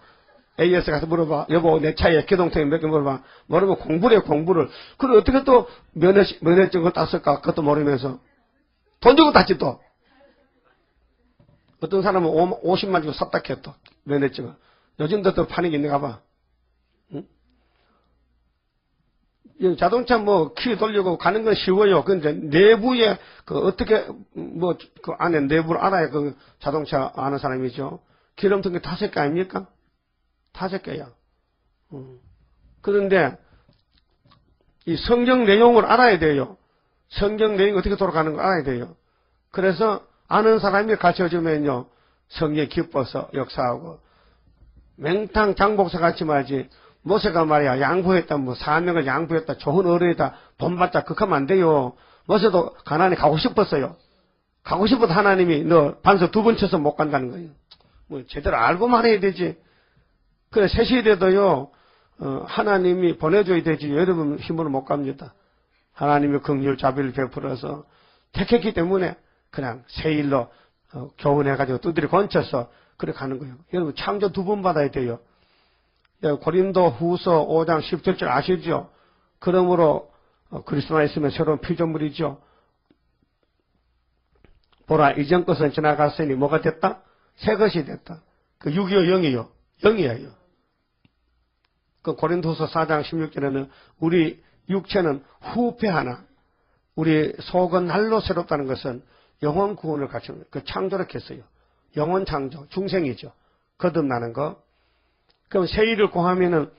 Speaker 1: AS 가서 물어봐. 여보 내 차에 기름통이 몇 개 물어봐. 모르면 공부를 해요 공부를. 그럼 어떻게 또 면허증을 땄을까 그것도 모르면서 돈 주고 땄지 또. 어떤 사람은 50만 주고 샀다 캐 또 면허증을. 요즘도 또 파는 게 있는가 봐. 응? 자동차 키 돌리고 가는 건 쉬워요. 근데 내부에 어떻게 그 안에 내부를 알아야 그 자동차 아는 사람이죠. 기름통이 5개 아닙니까? 5개야. 그런데 이 성경 내용을 알아야 돼요. 성경 내용이 어떻게 돌아가는 걸 알아야 돼요. 그래서 아는 사람이 가르쳐주면요 성령이 기뻐서 역사하고 맹탕 장복사 같이 말이지. 모세가 말이야 양보했다 사명을 양보했다 좋은 어른이다 본받자 그하면 안 돼요. 모세도 가나안에 가고 싶었어요. 가고 싶어도 하나님이 너 반석 2번 쳐서 못 간다는 거예요. 제대로 알고만 해야 되지. 그래 새 시대도요 하나님이 보내줘야 되지. 여러분 힘으로 못 갑니다. 하나님이 긍휼 자비를 베풀어서 택했기 때문에 그냥 새 일로 교훈해가지고 두드려 건쳐서 그래 가는 거예요. 여러분 창조 2번 받아야 돼요. 고린도 후서 5장 17절 아시죠? 그러므로 그리스도만 있으면 새로운 피조물이죠. 보라 이전 것은 지나갔으니 뭐가 됐다? 새 것이 됐다. 그 6이요 0이에요. 그 고린도후서 4장 16절에는 우리 육체는 후패하나 우리 속은 날로 새롭다는 것은 영원 구원을 갖춘 그 창조를 했어요. 영원 창조 중생이죠. 거듭나는 거. 그럼 새 일을 구하면은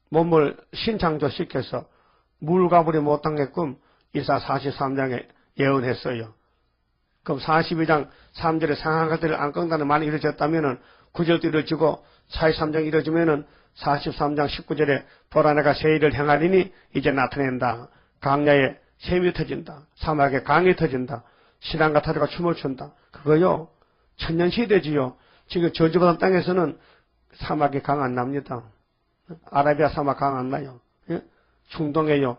Speaker 1: 몸을 신창조시켜서 물가불이 못당했끔 이사 43장에 예언했어요. 그럼 42장 3절에 상한 것들을 안 꺾는다는 말이 이루어졌다면은 9절도 이루어지고 43장 이루어지면은 43장 19절에 보라 내가 새 일을 행하리니 이제 나타낸다. 강야에 샘이 터진다. 사막에 강이 터진다. 신랑과 타조가 춤을 춘다. 그거요 천년시대지요. 지금 저주받은 땅에서는 사막에 강 안 납니다. 아라비아 사막 강 안 나요. 예? 중동에요.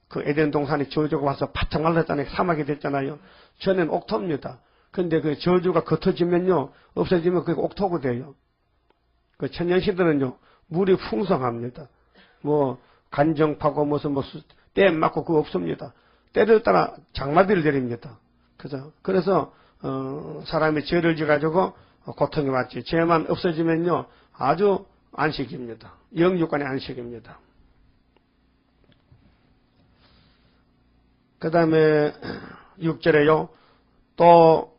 Speaker 1: 그 에덴 동산이 저주가 와서 바짝 말랐잖아요. 사막이 됐잖아요. 전에는 옥토입니다. 근데 그 저주가 겉어지면요. 없어지면 그게 옥토가 돼요. 그 천년시대는요. 물이 풍성합니다. 간정파고 댐 맞고 그거 없습니다. 때를 따라 장마비를 내립니다. 그래서 사람이 죄를 지어가지고 고통이 왔지. 죄만 없어지면요. 아주 안식입니다. 영육간의 안식입니다. 그 다음에 6절에요. 또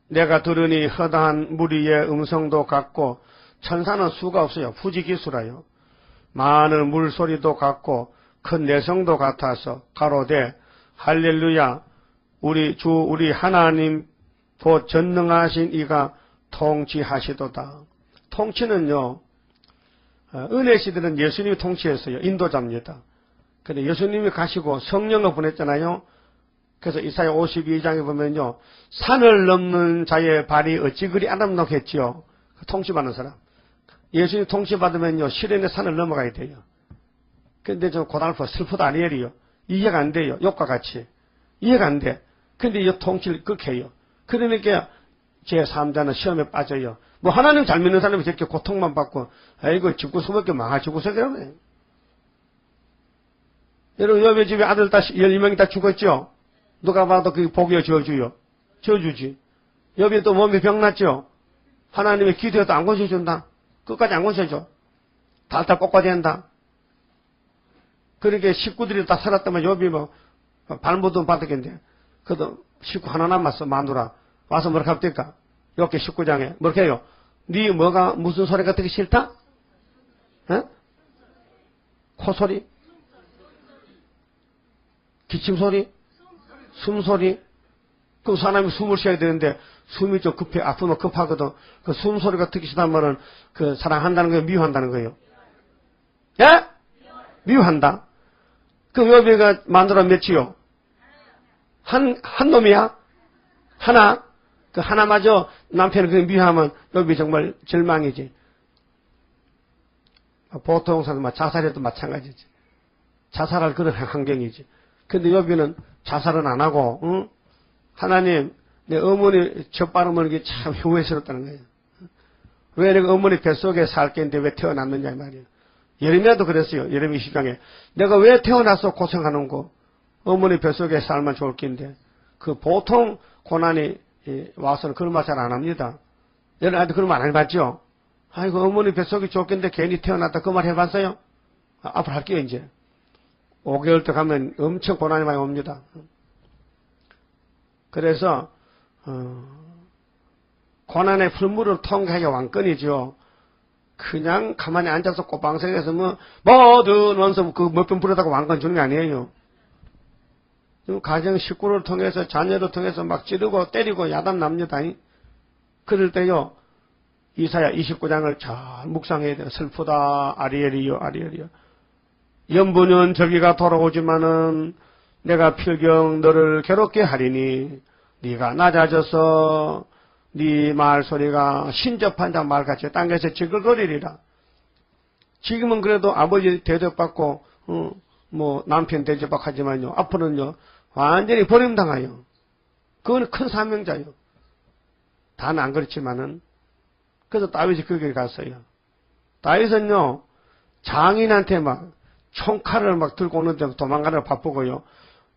Speaker 1: 내가 들으니 허다한 무리의 음성도 같고 천사는 수가 없어요. 부지기수라요. 많은 물소리도 같고 큰 내성도 같아서 가로되 할렐루야 우리 주 우리 하나님 곧 전능하신 이가 통치하시도다. 통치는요. 은혜 시대는 예수님이 통치했어요. 인도자입니다. 근데 예수님이 가시고 성령을 보냈잖아요. 그래서 이사야 52장에 보면요. 산을 넘는 자의 발이 어찌 그리 아름답겠지요. 통치받는 사람. 예수님 통치받으면요. 시련의 산을 넘어가야 돼요. 근데 저 고달퍼 슬프다 아니에요. 이해가 안 돼요. 욕과 같이. 이해가 안 돼. 근데 이 통치를 극해요. 그러니까 제3자는 시험에 빠져요. 하나님 잘 믿는 사람이 저렇게 고통만 받고 아이고 죽고 숨었게 망하 죽고 서더라고요. 여러분 여배 집에 아들 다 12명이 다 죽었죠. 누가 봐도 그게 복이요 저주요. 저주지. 여배 또 몸에 병 났죠. 하나님의 기도해도 안 고쳐준다. 끝까지 안 고쳐줘. 달달 꽂아야 된다. 그러니까 식구들이 다 살았다면 욥이 뭐 발못은 받았겠는데 그래도 식구 하나 남았어. 마누라 와서 뭐라 합니까? 욥기 19장에 뭐렇게 해요? 네 뭐가 무슨 소리가 듣기 싫다? 에? 코소리? 기침소리? 숨소리? 그럼 사람이 숨을 쉬어야 되는데 숨이 좀 급해 아프면 급하거든. 그 숨소리가 듣기 싫다면은 그 사랑한다는 거예요? 미워한다는 거예요? 예? 미워한다. 그 욥이가 마누라 몇이요? 한 놈이야? 하나? 그 하나마저 남편을 그렇게 미워하면 욥이 정말 절망이지. 보통 사람 자살해도 마찬가지지. 자살할 그런 환경이지. 근데 욥이는 자살은 안 하고, 응? 하나님, 내 어머니 젖바르면 이게 참 후회스럽다는 거예요. 왜 내가 어머니 뱃속에 살겠는데 왜 태어났느냐, 이 말이에요. 예레미야도 그랬어요. 예레미야 20장에. 내가 왜 태어나서 고생하는 거? 어머니 뱃속에 살면 좋을 낀데. 그 보통 고난이 와서는 그런 말 잘 안 합니다. 여러분한테 그런 말 안 해봤죠? 아이고, 어머니 뱃속이 좋겠는데 괜히 태어났다. 그 말 해봤어요? 앞으로 할게요, 이제. 5개월 때 가면 엄청 고난이 많이 옵니다. 그래서, 고난의 풀물을 통과하기 왕권이죠. 그냥 가만히 앉아서 꽃방석에서 모든 원수 그 몇 번 부르다가 왕권 주는 게 아니에요. 가정 식구를 통해서 자녀를 통해서 막 찌르고 때리고 야단 납니다. 그럴 때요. 이사야 29장을 잘 묵상해야 돼요. 슬프다 아리엘이요 아리엘이요. 연분은 저기가 돌아오지만은 내가 필경 너를 괴롭게 하리니 네가 낮아져서 네 말소리가 신접한 자 말같이 땅에서 지글거리리라. 지금은 그래도 아버지 대접받고 뭐 남편 대접받고 하지만요. 앞으로는요. 완전히 버림당해요. 그건 큰 사명자요. 다는 안 그렇지만은 그래서 다윗이 그 길을 갔어요. 다윗은요. 장인한테 막 총칼을 막 들고 오는데 도망가느라 바쁘고요.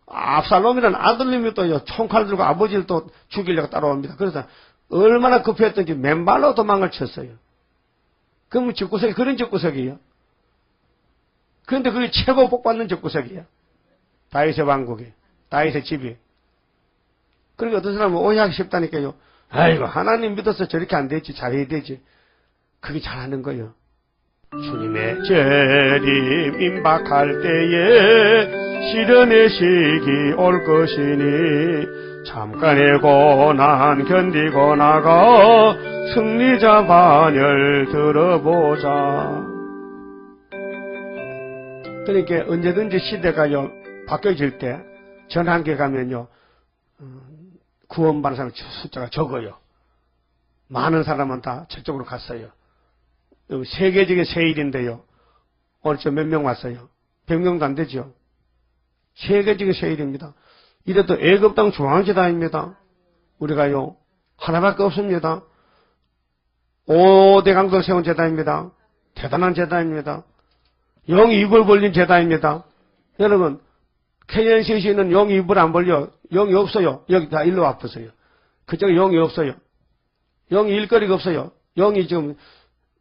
Speaker 1: 압살롬이라는 아들님이 또요. 총칼 들고 아버지를 또 죽이려고 따라옵니다. 그래서 얼마나 급했던지 맨발로 도망을 쳤어요. 그러면 집구석이 그런 집구석이에요. 그런데 그게 최고 복받는 집구석이에요. 다윗의 왕국이. 다윗의 집이. 그러니까 어떤 사람은 오해하기 쉽다니까요. 아이고 하나님 믿어서 저렇게 안 되지. 잘해야 되지. 그게 잘하는 거예요. 주님의 재림 임박할 때에 시련의 시기 올 것이니 잠깐의 고난 견디고 나가 승리자 반열 들어보자. 그러니까 언제든지 시대가요 바뀌어질 때 전환기에 가면요 구원받는 사람 숫자가 적어요. 많은 사람은 다 저쪽으로 갔어요. 세계적인 세일인데요. 오늘 저 몇 명 왔어요? 100명도 안 되죠. 세계적인 세일입니다. 이래도 애굽 땅 중앙재단입니다. 우리가요 하나밖에 없습니다. 5대 강도 세운 재단입니다. 대단한 재단입니다. 영이 입을 벌린 재단입니다. 여러분 KNCC는 영이 입을 안 벌려. 영이 없어요. 여기 다 일로 와보세요. 그쪽에 영이 없어요. 영이 일거리가 없어요. 영이 지금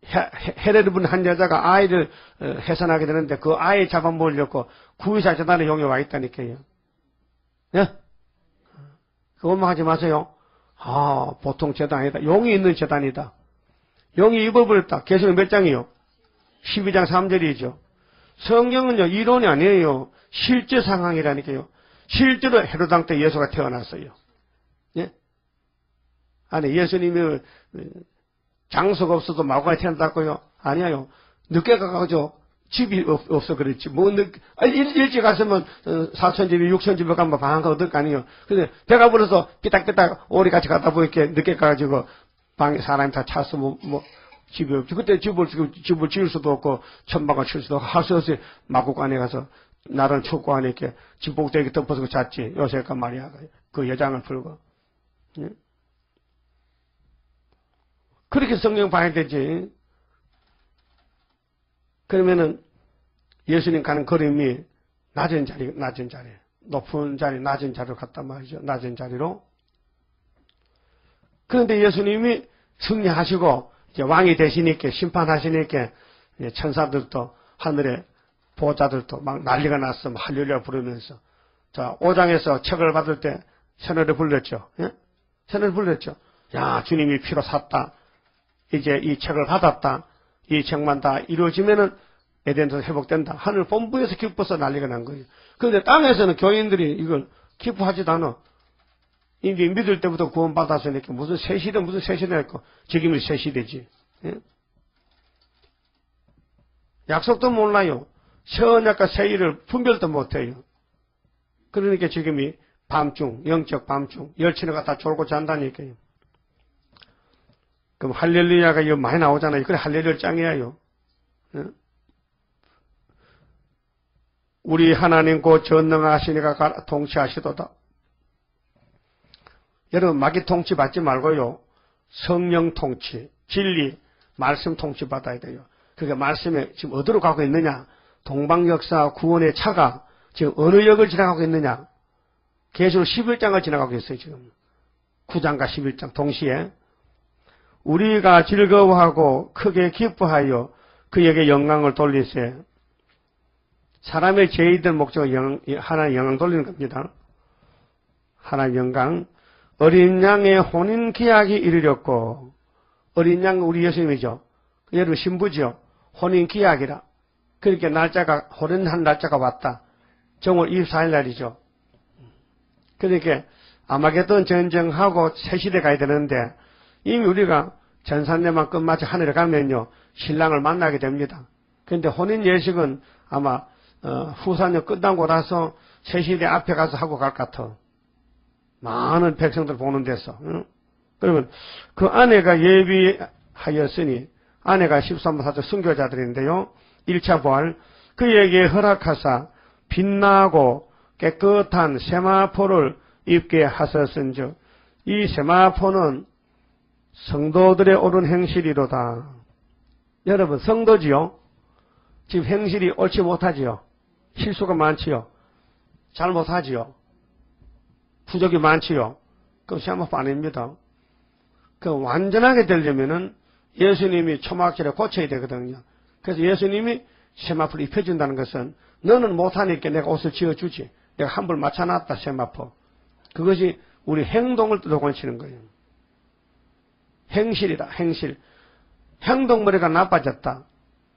Speaker 1: 헤레를 분 한 여자가 아이를 해산하게 되는데 그 아이 잡아먹으려고 구의사 재단에 용이 와 있다니까요. 예? 그거 원망하지 마세요. 아, 보통 재단 아니다. 용이 있는 재단이다. 용이 입어버렸다. 계시록 몇 장이요? 12장 3절이죠. 성경은요, 이론이 아니에요. 실제 상황이라니까요. 실제로 헤로당 때 예수가 태어났어요. 예? 아니, 예수님이 장소가 없어도 마구간에 태어났다고요? 아니에요. 늦게 가가지고 집이 없어 그랬지. 일찍 갔으면 4천집이 6천집에 가면 방한가 얻을 거 아니에요. 근데 배가 불러서 삐딱삐딱 오리같이 갔다 보니까 늦게 가가지고 방에 사람이 다 찼어. 집이 없지. 그때 집을 지을 수도 없고 천막을 칠 수도 없고 할 수 없이 마구간에 가서 나를 춥고 하니까 진복대기 덮어서 잤지. 요새가 말이야. 그 여장을 풀고. 예? 그렇게 성경 봐야 되지. 그러면은 예수님 가는 걸음이 낮은 자리, 높은 자리, 낮은 자리로 갔단 말이죠. 낮은 자리로. 그런데 예수님이 승리하시고 이제 왕이 되시니까 심판하시니까 천사들도 하늘의 보호자들도 막 난리가 났어. 막 할렐루야 부르면서. 자, 5장에서 책을 받을 때 새노래 불렀죠. 예? 새노래 불렀죠. 야, 주님이 피로 샀다. 이제 이 책을 받았다. 이 책만 다 이루어지면은 에덴도 회복된다. 하늘 본부에서 기뻐서 난리가 난 거예요. 그런데 땅에서는 교인들이 이걸 기뻐하지도 않아. 이제 믿을 때부터 구원받았으니까 무슨 새 시대 무슨 새 시대 했고 지금이 새 시대지. 예? 약속도 몰라요. 새 언약과 새 일을 분별도 못해요. 그러니까 지금이 밤중, 영적 밤중, 열치네가 다 졸고 잔다니까요. 그럼 할렐루야가 이거 많이 나오잖아요. 그래 할렐루야 짱이에요. 예? 우리 하나님 곧 전능하시니가 통치하시도다. 여러분 마귀 통치 받지 말고요. 성령 통치, 진리, 말씀 통치 받아야 돼요. 그러니까 말씀에 지금 어디로 가고 있느냐? 동방역사 구원의 차가 지금 어느 역을 지나가고 있느냐? 계속 11장을 지나가고 있어요. 지금 9장과 11장 동시에 우리가 즐거워하고 크게 기뻐하여 그에게 영광을 돌리세. 사람의 죄이든 목적은 하나님 영광 돌리는 겁니다. 하나님 영광. 어린 양의 혼인 기약이 이르렀고, 어린 양 우리 예수님이죠. 여러분 신부죠. 혼인 기약이라. 그러니까 날짜가 혼인한 날짜가 왔다. 정월 24일 날이죠. 그러니까 아마겟돈 전쟁하고 새 시대 가야 되는데 이미 우리가 전산내만 끝마치 하늘에 가면요 신랑을 만나게 됩니다. 그런데 혼인 예식은 아마 후산역 끝나고 나서 새 시대 앞에 가서 하고 갈 것 같아. 많은 백성들 보는 데서. 그러면 그 아내가 예비하였으니 아내가 13번 사도 순교자들인데요. 1차 부활 그에게 허락하사 빛나고 깨끗한 세마포를 입게 하셨은즉 이 세마포는 성도들의 옳은 행실이로다. 여러분 성도지요. 지금 행실이 옳지 못하지요. 실수가 많지요. 잘못하지요. 부족이 많지요. 그럼 세마포 아닙니다. 그 완전하게 되려면은 예수님이 초막절에 고쳐야 되거든요. 그래서 예수님이 세마포를 입혀준다는 것은 너는 못하니까 내가 옷을 지어주지. 내가 한벌 맞춰놨다 세마포. 그것이 우리 행동을 도관치는 거예요. 행실이다. 행실. 행동머리가 나빠졌다.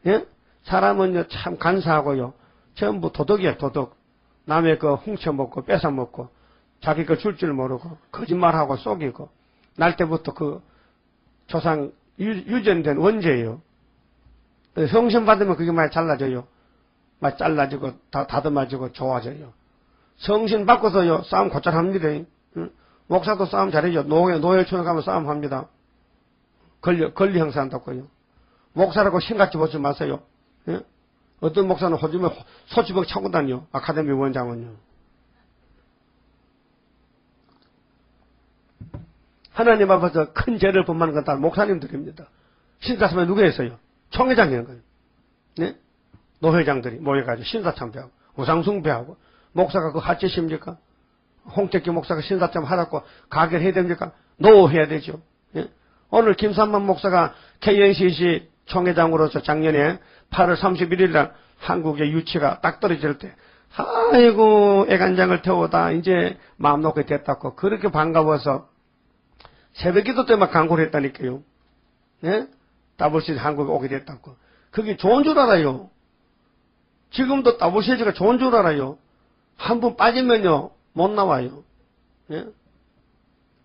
Speaker 1: 예? 사람은요 참 간사하고요. 전부 도덕이에요. 도덕. 남의 거 훔쳐먹고 뺏어먹고 자기 거 줄 줄 모르고 거짓말하고 속이고 날 때부터 그 조상 유전된 원죄예요. 성신 받으면 그게 많이 잘라져요. 많이 잘라지고 다듬어지고 좋아져요. 성신 받고서요 싸움 곧잘 합니다. 응? 목사도 싸움 잘해요. 노예촌에 가면 싸움 합니다. 권리 행사한다고요. 목사라고 신같이 보지 마세요. 예? 어떤 목사는 호주면 소주병 차고 다녀. 아카데미 원장은요. 하나님 앞에서 큰 죄를 범하는 건 다 목사님들입니다. 신사참에 누가 했어요? 총회장이 하는 거예요. 네? 노회장들이 모여가지고 신사참배하고 우상숭배하고 목사가 그 하치십니까? 홍택기 목사가 신사참 하라고 가결해야 됩니까? 노해야 되죠. 예? 오늘 김삼만 목사가 KNCC 총회장으로서 작년에 8월 31일 날 한국의 유치가 딱 떨어질 때 아이고 애간장을 태우다 이제 마음 놓게 됐다고 그렇게 반가워서 새벽기도 때만 광고를 했다니까요. 예? WCG 한국에 오게 됐다고. 그게 좋은 줄 알아요. 지금도 WCG가 좋은 줄 알아요. 한 번 빠지면요 못 나와요. 예?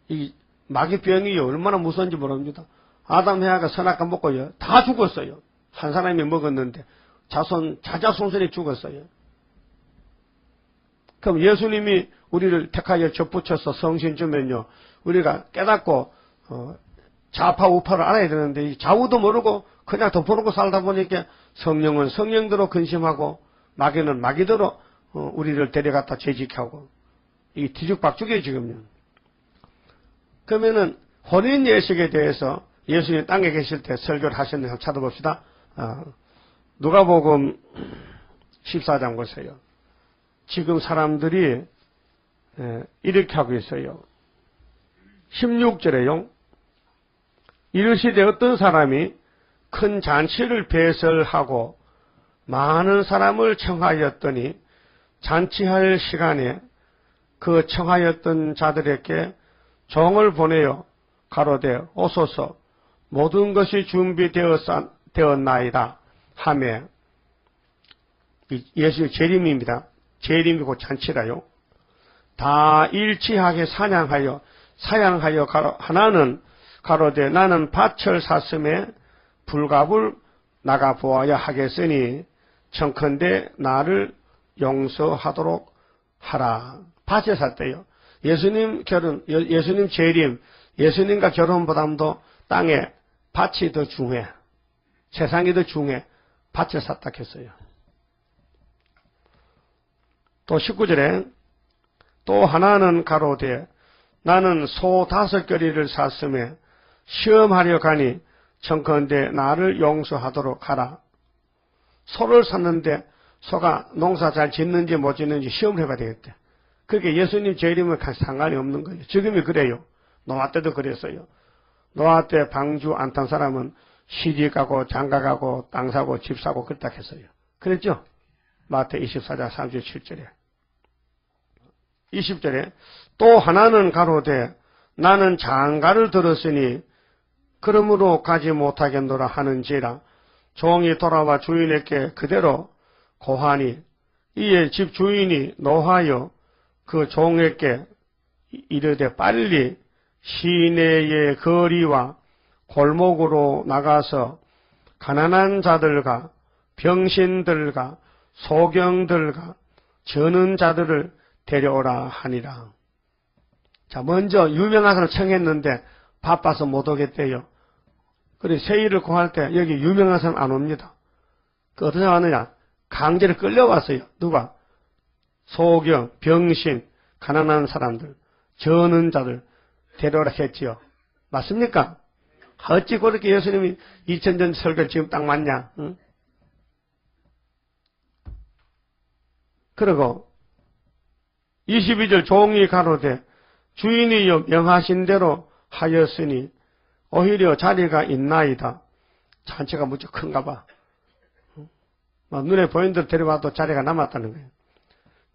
Speaker 1: 이 마귀병이 얼마나 무서운지 모릅니다. 아담 해아가 선악과 먹고요 다 죽었어요. 한 사람이 먹었는데 자자손손이 죽었어요. 그럼 예수님이 우리를 택하여 접붙여서 성신 주면요 우리가 깨닫고 좌파 우파를 알아야 되는데 좌우도 모르고 그냥 덮어놓고 살다 보니까 성령은 성령대로 근심하고 마귀는 마귀대로 우리를 데려갔다 죄직하고 이게 뒤죽박죽이에요 지금요. 그러면은 혼인 예식에 대해서 예수님 땅에 계실 때 설교를 하셨는데 한번 찾아봅시다. 누가복음 14장 보세요. 지금 사람들이 이렇게 하고 있어요. 16절에요. 이르시되 어떤 사람이 큰 잔치를 배설하고 많은 사람을 청하였더니 잔치할 시간에 그 청하였던 자들에게 종을 보내어 가로되 오소서 모든 것이 준비되었나이다 하매 예수의 재림입니다. 재림이고 잔치라요. 다 일치하게 사양하여 하나는 가로되 나는 밭을 샀음에 불갑을 나가 보아야 하겠으니 청컨대 나를 용서하도록 하라. 밭을 샀대요. 예수님 재림, 예수님과 결혼보다도 땅에 밭이 더 중요해. 세상이 더 중요해. 밭을 샀다 했어요. 또 19절에 또 하나는 가로되 나는 소 5겨리를 샀음에 시험하려 가니 청컨대 나를 용서하도록 하라. 소를 샀는데 소가 농사 잘 짓는지 못 짓는지 시험을 해봐야 되겠대. 그렇게 예수님 재림은 상관이 없는 거예요. 지금이 그래요. 노아 때도 그랬어요. 노아 때 방주 안 탄 사람은 시집가고 장가가고 땅 사고 집 사고 그렇다 했어요. 그랬죠? 마태 24장 37절에. 20절에 또 하나는 가로되 나는 장가를 들었으니 그러므로 가지 못하겠노라 하는지라 종이 돌아와 주인에게 그대로 고하니 이에 집 주인이 노하여 그 종에게 이르되 빨리 시내의 거리와 골목으로 나가서 가난한 자들과 병신들과 소경들과 저는 자들을 데려오라 하니라. 자, 먼저 유명한 사람을 청했는데 바빠서 못 오겠대요. 그래 세일을 구할 때 여기 유명한 사람 안 옵니다. 그 어떻게 하느냐? 강제로 끌려왔어요. 누가? 소경, 병신, 가난한 사람들, 저는 자들 데려오라 했지요. 맞습니까? 어찌 그렇게 예수님이 2000년 설교 지금 딱 맞냐? 응? 그리고 22절 종이 가로되 주인이 명하신 대로 하였으니 오히려 자리가 있나이다. 잔치가 무척 큰가 봐. 눈에 보이는 대로 데려와도 자리가 남았다는 거예요.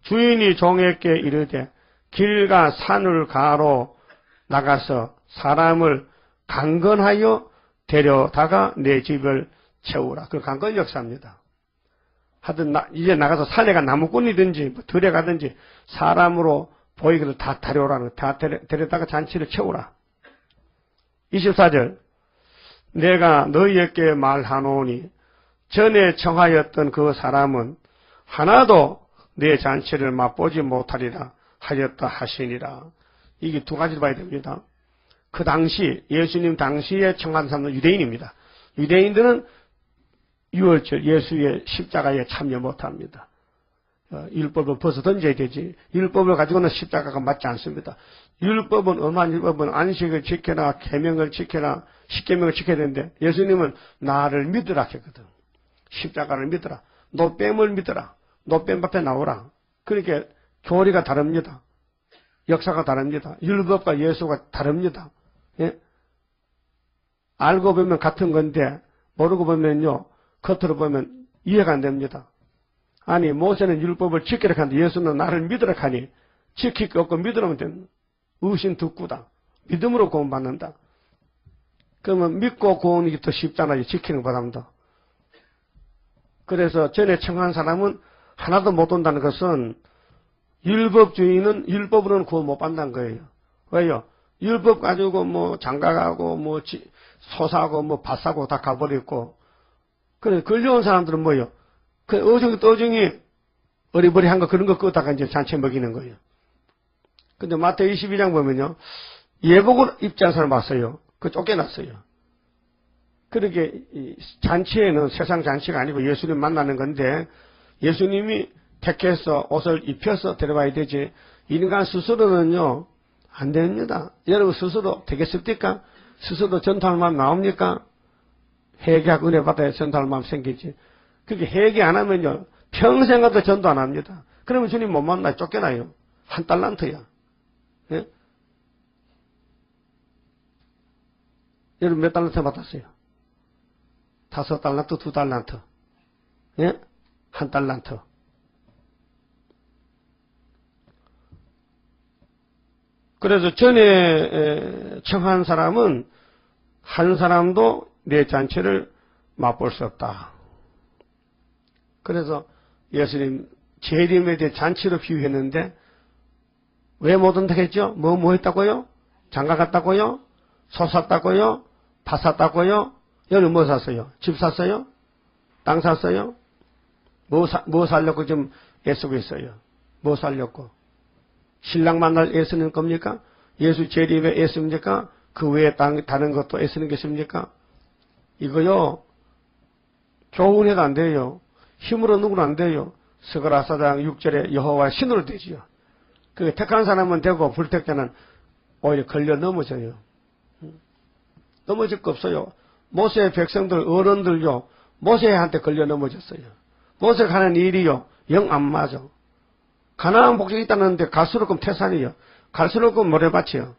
Speaker 1: 주인이 종에게 이르되 길과 산을 가로 나가서 사람을 강건하여 데려다가 내 집을 채우라. 그 강건 역사입니다. 하여튼 이제 나가서 산에가 나무꾼이든지 들에 가든지 사람으로 보이기를 다 데려오라는 다 데려다가 잔치를 채우라. 24절 내가 너희에게 말하노니 전에 청하였던 그 사람은 하나도 내 잔치를 맛보지 못하리라 하였다 하시니라. 이게 두 가지를 봐야 됩니다. 그 당시 예수님 당시에 청한 사람은 유대인입니다. 유대인들은 유월절 예수의 십자가에 참여 못합니다. 율법을 벗어 던져야 되지. 율법을 가지고는 십자가가 맞지 않습니다. 율법은 엄한 율법은 안식을 지켜라, 계명을 지켜라, 십계명을 지켜야 되는데 예수님은 나를 믿으라 했거든. 십자가를 믿으라. 노뱀을 믿으라. 노뱀 앞에 나오라. 그렇게 교리가 다릅니다. 역사가 다릅니다. 율법과 예수가 다릅니다. 예? 알고 보면 같은 건데 모르고 보면요. 겉으로 보면 이해가 안 됩니다. 아니 모세는 율법을 지키라 하는데 예수는 나를 믿으라 하니 지킬 게 없고 믿으라면 되는 의심 듣구다. 믿음으로 구원받는다. 그러면 믿고 구원이 더 쉽잖아요. 지키는 것보다도. 그래서 전에 청한 사람은 하나도 못 온다는 것은 율법주의는 율법으로는 구원 못 받는다는 거예요. 왜요? 율법 가지고 뭐 장가가고 뭐 소사고 뭐 밭사고 다 가버렸고 그래 걸려온 사람들은 뭐예요? 그 어중이 어리버리한 거 그런 거 끄다가 이제 잔치 먹이는 거예요. 근데 마태 22장 보면요. 예복을 입지 않은 사람 봤어요. 그 쫓겨났어요. 그렇게 잔치에는 세상 잔치가 아니고 예수님 만나는 건데 예수님이 택해서 옷을 입혀서 데려와야 되지 인간 스스로는요. 안 됩니다. 여러분 스스로 되겠습니까? 스스로 전도할 마음 나옵니까? 회개하고 은혜 받아야 전도할 마음 생기지. 그렇게 회개 안 하면요. 평생 가도 전도 안 합니다. 그러면 주님 못 만나요. 쫓겨나요. 한 달란트야. 예? 여러분 몇 달란트 받았어요? 5달란트, 2달란트. 예? 1달란트. 그래서 전에 청한 사람은 한 사람도 내 잔치를 맛볼 수 없다. 그래서 예수님 재림에 대해 잔치로 비유했는데 왜 못 온다고 했죠? 뭐 했다고요? 장가 갔다고요? 소 샀다고요? 밭 샀다고요? 여러분 뭐 샀어요? 집 샀어요? 땅 샀어요? 뭐 살려고 좀 애쓰고 있어요? 뭐 살려고? 신랑 만날 애쓰는 겁니까? 예수 재림에 애씁니까? 그 외에 다른 것도 애쓰는 게 있습니까? 이거요, 교훈해도 안 돼요. 힘으로 누구는 안 돼요. 스가랴 6절에 여호와의 신으로 되지요. 그 택한 사람은 되고 불택자는 오히려 걸려 넘어져요. 넘어질 거 없어요. 모세의 백성들, 어른들요, 모세한테 걸려 넘어졌어요. 모세가 하는 일이요, 영 안 맞아. 가나안 복적이 있다는데 갈수록 태산이요. 갈수록 모래밭이요.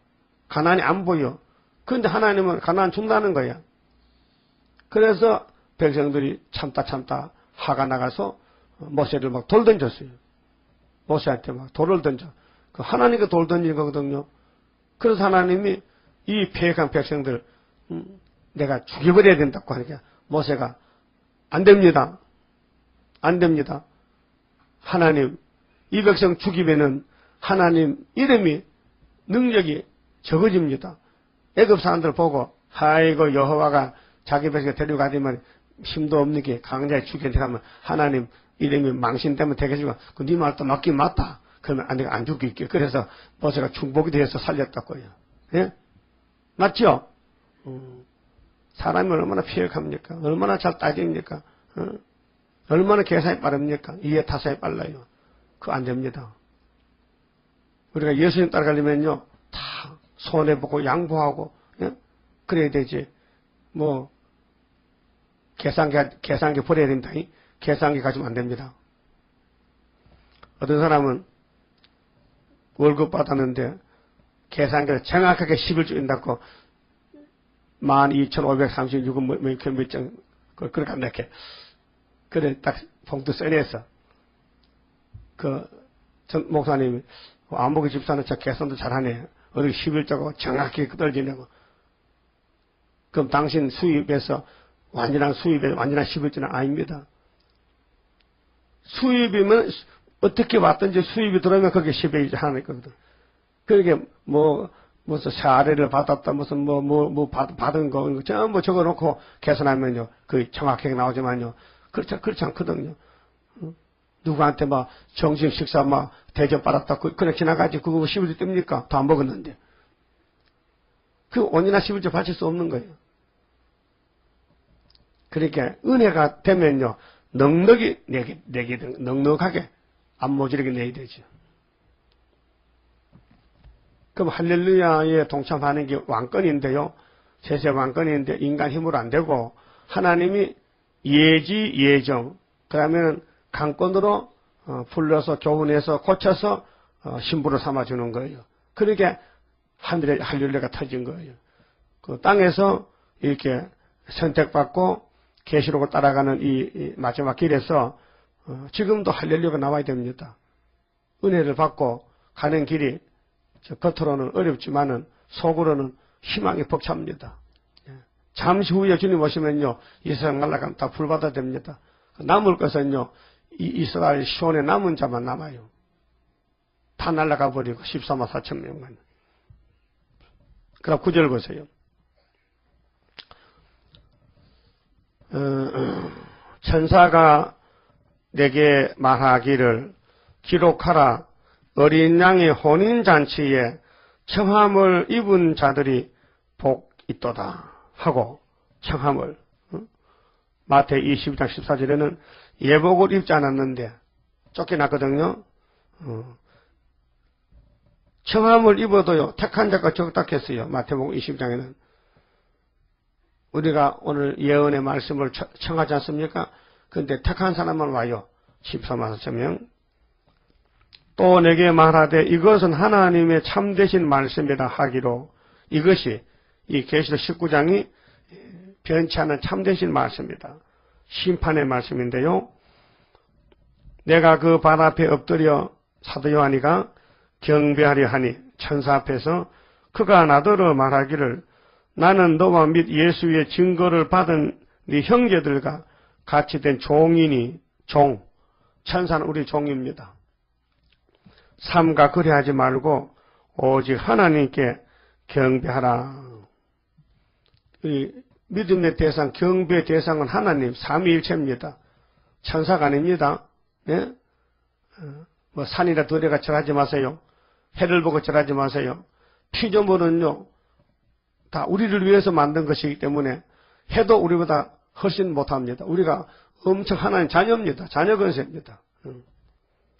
Speaker 1: 가나안이 안 보여. 그런데 하나님은 가나안 준다는 거야. 그래서 백성들이 참다 화가 나가서 모세를 막 돌 던졌어요. 모세한테 막 돌을 던져. 그 하나님께 돌 던진 거거든요. 그래서 하나님이 이 패역한 백성들 내가 죽여버려야 된다고 하니까 모세가 안 됩니다. 안 됩니다. 하나님 이 백성 죽이면은 하나님 이름이 능력이 적어집니다. 애굽 사람들 보고 아이고 여호와가 자기 백성 데려가지만 힘도 없는 게 강자에 죽이게 하면 하나님 이름이 망신되면 되겠지만 그 네 말도 맞긴 맞다. 그러면 내가 안 죽일게. 그래서 모세가 충복이 되어서 살렸다고요. 예? 맞죠? 사람이 얼마나 피역합니까? 얼마나 잘 따집니까? 얼마나 계산이 빠릅니까? 이해 타산이 빨라요. 그거 안 됩니다. 우리가 예수님 따라가려면요, 다 손해보고 양보하고, 예? 그래야 되지. 뭐, 계산기 버려야 된다. 계산기 가지면 안 됩니다. 어떤 사람은 월급 받았는데 계산기를 정확하게 10일 줄인다고 12,536원 몇 장, 그렇게 한다. 그래, 딱 봉투 써내서. 전 목사님이, 안보기 집사는 저 계산도 잘하네. 어디 10일자고 정확히 끄떨지내고. 그럼 당신 수입에서 완전한 10일자는 아닙니다. 수입이면 어떻게 왔든지 수입이 들어오면 그게 10일이 하나 있거든. 그게 무슨 사례를 받았다, 무슨 받은 거, 전부 적어 놓고 계산하면요. 그 정확하게 나오지만요. 그렇지 않거든요. 누구한테 정식 식사 대접 받았다, 그냥 지나가지, 그거 10일째 뜹니까? 더 안 먹었는데. 그 5일이나 10일째 바칠 수 없는 거예요. 그러니까 은혜가 되면요. 넉넉히 내게 넉넉하게 안 모자르게 내야 되죠. 그럼 할렐루야에 동참하는 게 왕권인데요. 세세 왕권인데 인간 힘으로 안 되고 하나님이 예정 그러면 강권으로 불러서 교훈해서 고쳐서 신부로 삼아주는 거예요. 그러니까 하늘에 할렐루야가 터진 거예요. 그 땅에서 이렇게 선택받고 계시록을 따라가는 이 마지막 길에서 지금도 할렐루야가 나와야 됩니다. 은혜를 받고 가는 길이 겉으로는 어렵지만은 속으로는 희망이 벅찹니다. 잠시 후에 주님 오시면요, 이 세상 날아가면 다 불받아 됩니다. 남을 것은요, 이스라엘 시온에 남은 자만 남아요. 다 날아가 버리고 14만 4천 명만. 그럼 9절 보세요. 천사가 내게 말하기를 기록하라. 어린 양의 혼인잔치에 청함을 입은 자들이 복 있도다 하고 청함을 마태 22장 14절에는 예복을 입지 않았는데 쫓겨났거든요. 청함을 입어도요 택한 자가 적다했어요. 마태복음 20장에는 우리가 오늘 예언의 말씀을 청하지 않습니까? 그런데 택한 사람만 와요. 14만 4천 명. 또 내게 말하되 이것은 하나님의 참되신 말씀이라 하기로 이것이 이 계시록 19장이 변치 않은 참되신 말씀입니다. 심판의 말씀인데요. 내가 그 발 앞에 엎드려 사도 요한이가 경배하려 하니 천사 앞에서 그가 나더러 말하기를 나는 너와 및 예수의 증거를 받은 네 형제들과 같이 된 종이니 천사는 우리 종입니다. 삼가 그래하지 말고 오직 하나님께 경배하라. 이 믿음의 대상, 경배의 대상은 하나님, 삼위일체입니다. 천사가 아닙니다. 네? 뭐 산이라 들에가 절하지 마세요. 해를 보고 절하지 마세요. 피조물은요, 다 우리를 위해서 만든 것이기 때문에 해도 우리보다 훨씬 못합니다. 우리가 엄청 하나님 자녀입니다. 자녀 권세입니다.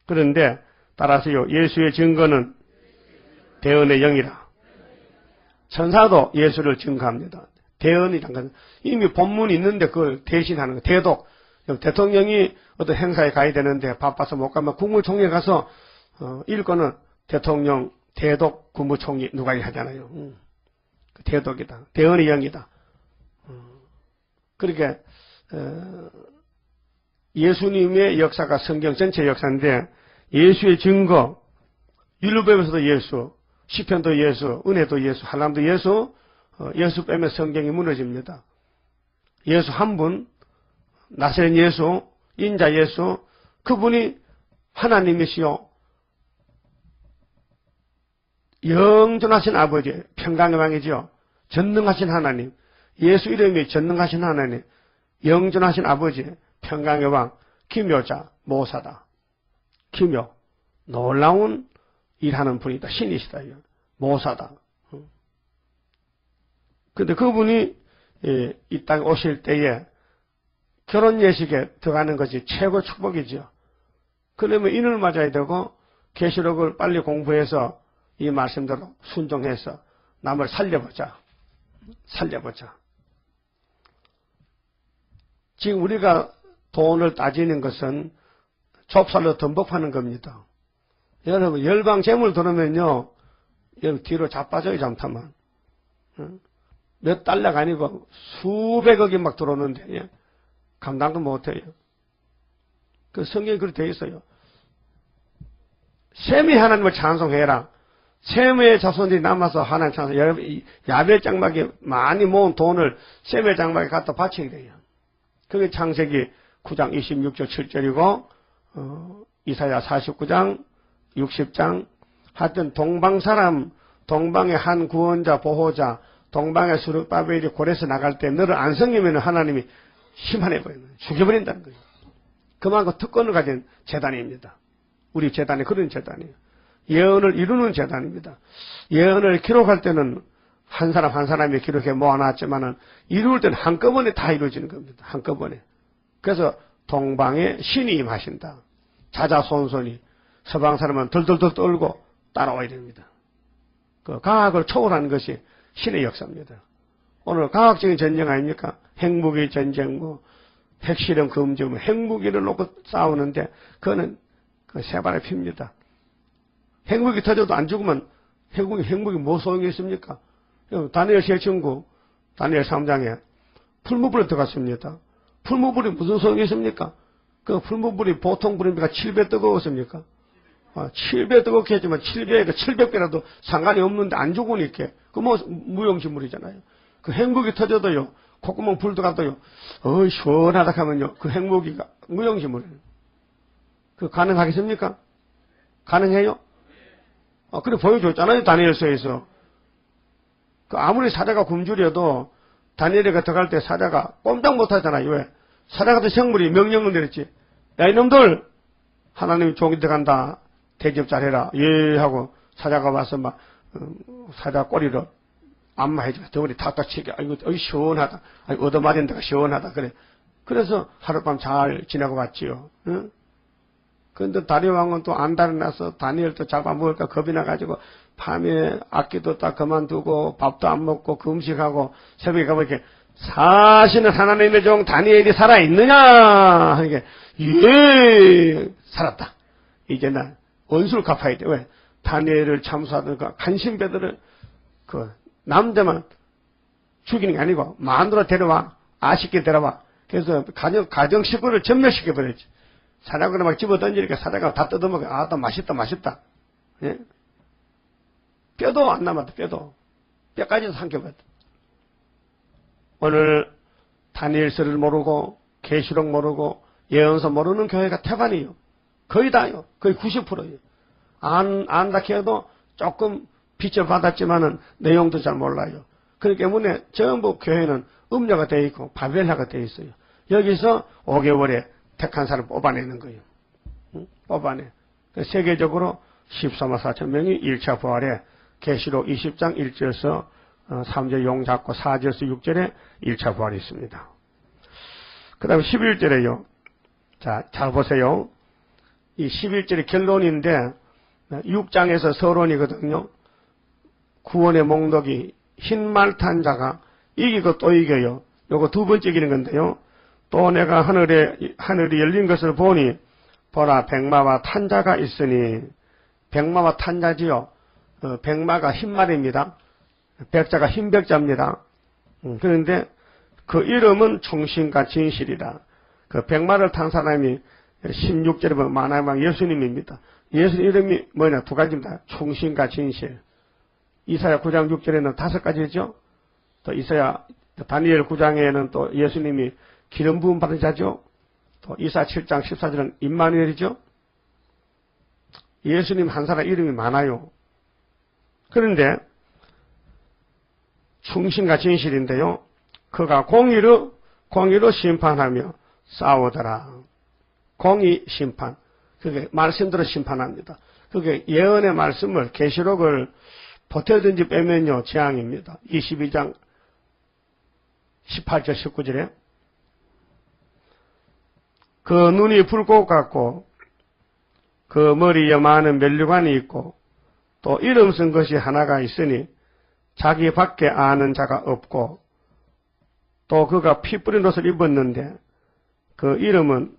Speaker 1: 그런데 따라서요, 예수의 증거는 대언의 영이라. 천사도 예수를 증거합니다. 대언이란 것은 이미 본문이 있는데 그걸 대신하는 거. 대독. 대통령이 어떤 행사에 가야 되는데 바빠서 못 가면 국무총리에 가서 일권은 대통령, 대독, 국무총리 누가 하잖아요. 대독이다. 대언의 영이다. 그렇게 예수님의 역사가 성경 전체 역사인데 예수의 증거, 율법에서도 예수, 시편도 예수, 은혜도 예수, 한람도 예수, 예수 빼면 성경이 무너집니다. 예수 한 분, 나사렛 예수, 인자 예수, 그분이 하나님이시요 영존하신 아버지, 평강의 왕이지요. 전능하신 하나님, 예수 이름이 전능하신 하나님, 영존하신 아버지, 평강의 왕, 기묘자, 모사다. 기묘, 놀라운 일하는 분이다. 신이시다. 모사다. 근데 그분이 이 땅에 오실 때에 결혼 예식에 들어가는 것이 최고 축복이죠. 그러면 인을 맞아야 되고 계시록을 빨리 공부해서 이 말씀대로 순종해서 남을 살려보자. 지금 우리가 돈을 따지는 것은 좁쌀로 덤벅하는 겁니다. 여러분 열방 재물 들으면요, 여러분 뒤로 자빠져요. 잠깐만. 몇 달러가 아니고 수백억이 막 들어오는데 감당도 못해요. 그 성경에 그렇게 되어 있어요. 셈이 하나님을 찬송해라. 셈의 자손들이 남아서 하나님 찬송. 여러분 야베 장막에 많이 모은 돈을 셈의 장막에 갖다 바치게 돼요. 그게 창세기 9장 26절 7절이고 이사야 49장 60장 하여튼 동방 사람, 동방의 한 구원자 보호자, 동방의 수르바벨이 고래에서 나갈 때 너를 안 섬기면 하나님이 심판해버리는 거예요. 죽여버린다는 거예요. 그만큼 특권을 가진 재단입니다. 우리 재단이 그런 재단이에요. 예언을 이루는 재단입니다. 예언을 기록할 때는 한 사람 한 사람이 기록해 모아놨지만은 이룰 때는 한꺼번에 다 이루어지는 겁니다. 한꺼번에. 그래서 동방에 신이 임하신다. 자자손손이 서방 사람은 덜덜덜 떨고 따라와야 됩니다. 그 과학을 초월하는 것이 신의 역사입니다. 오늘 과학적인 전쟁 아닙니까? 핵무기 전쟁, 핵실험 금지, 핵무기를 놓고 싸우는데 그거는 그 세발의 피입니다. 핵무기 터져도 안 죽으면 핵무기 뭐 소용이 있습니까? 다니엘 세 친구, 다니엘 3장에 풀무불에 들어갔습니다. 풀무불이 무슨 소용이 있습니까? 그 풀무불이 보통 불입니까? 7배 뜨거웠습니까? 7배 뜨겁게 했지만 700배라도 상관이 없는데 안 죽으니까 그 뭐 무용지물이잖아요. 그 핵무기 터져도요, 콧구멍 불 들어가도요, 시원하다 하면요, 그 핵무기가 무용지물이에요. 그 가능하겠습니까? 가능해요? 그래 보여줬잖아요, 다니엘서에서. 그 아무리 사자가 굶주려도 다니엘이가 들어갈 때 사자가 꼼짝 못 하잖아요. 왜? 사자 같은 생물이 명령을 내렸지. 야, 이놈들! 하나님이 종이 들어간다. 대접 잘해라. 예, 하고 사자가 와서 막, 사자 꼬리로 안마해줘. 덩어리 탁탁 치게. 아이고, 시원하다. 아이고, 얻어맞은 데가 시원하다. 그래. 그래서 하룻밤 잘 지내고 갔지요. 응? 그런데 다리 왕은 또 안달이 나서 다니엘도 잡아먹을까 겁이 나가지고 밤에 악기도 딱 그만두고 밥도 안 먹고 금식하고 새벽에 가보니까 사실은 하나님의 종 다니엘이 살아있느냐? 이게 예, 살았다. 이제 난 원수를 갚아야 돼. 왜? 다니엘을 참수하던 그 간신배들을 그 남자만 죽이는 게 아니고 마누라 데려와. 아쉽게 데려와. 그래서 가정 식구를 전멸시켜버렸지. 사냥꾼을 막 집어 던지니까 사자가 다 뜯어먹어. 아, 또 맛있다. 예? 뼈도 안 남았다, 뼈도. 뼈까지도 삼켜버렸다. 오늘 다니엘서를 모르고, 계시록 모르고, 예언서 모르는 교회가 태반이에요. 거의 다요. 거의 90%예요. 안다 해도 조금 빛을 받았지만은 내용도 잘 몰라요. 그렇기 때문에 전부 교회는 음료가 되어 있고 바벨화가 되어 있어요. 여기서 5개월에 택한 사람을 뽑아내는 거예요. 뽑아내. 세계적으로 14만 4천 명이 1차 부활에 계시록 20장 1절에서 3절 용 잡고 4절에서 6절에 1차 부활이 있습니다. 그 다음에 11절에요. 자, 잘 보세요. 이 11절이 결론인데 6장에서 서론이거든요. 구원의 목록이 흰말 탄 자가 이기고 또 이겨요. 요거 두 번째 이기는 건데요. 또 내가 하늘이 열린 것을 보니 보라 백마와 탄 자가 있으니 백마와 탄 자지요. 백마가 흰말입니다. 백자가 흰백자입니다. 그런데 그 이름은 충신과 진실이다. 그 백마를 탄 사람이 16절에 보면 만왕의 예수님입니다. 예수 이름이 뭐냐? 두 가지입니다. 충신과 진실. 이사야 9장 6절에는 5가지죠. 또 이사야 다니엘 9장에는 또 예수님이 기름 부음 받은 자죠. 또 이사 7장 14절은 임마누엘이죠. 예수님 한 사람 이름이 많아요. 그런데 충신과 진실인데요. 그가 공의로 심판하며 싸우더라. 공의 심판. 그게 말씀대로 심판합니다. 그게 예언의 말씀을 계시록을 보태든지 빼면요 재앙입니다. 22장 18절 19절에 그 눈이 불꽃 같고 그 머리에 많은 면류관이 있고 또 이름 쓴 것이 하나가 있으니 자기 밖에 아는 자가 없고 또 그가 피 뿌린 옷을 입었는데 그 이름은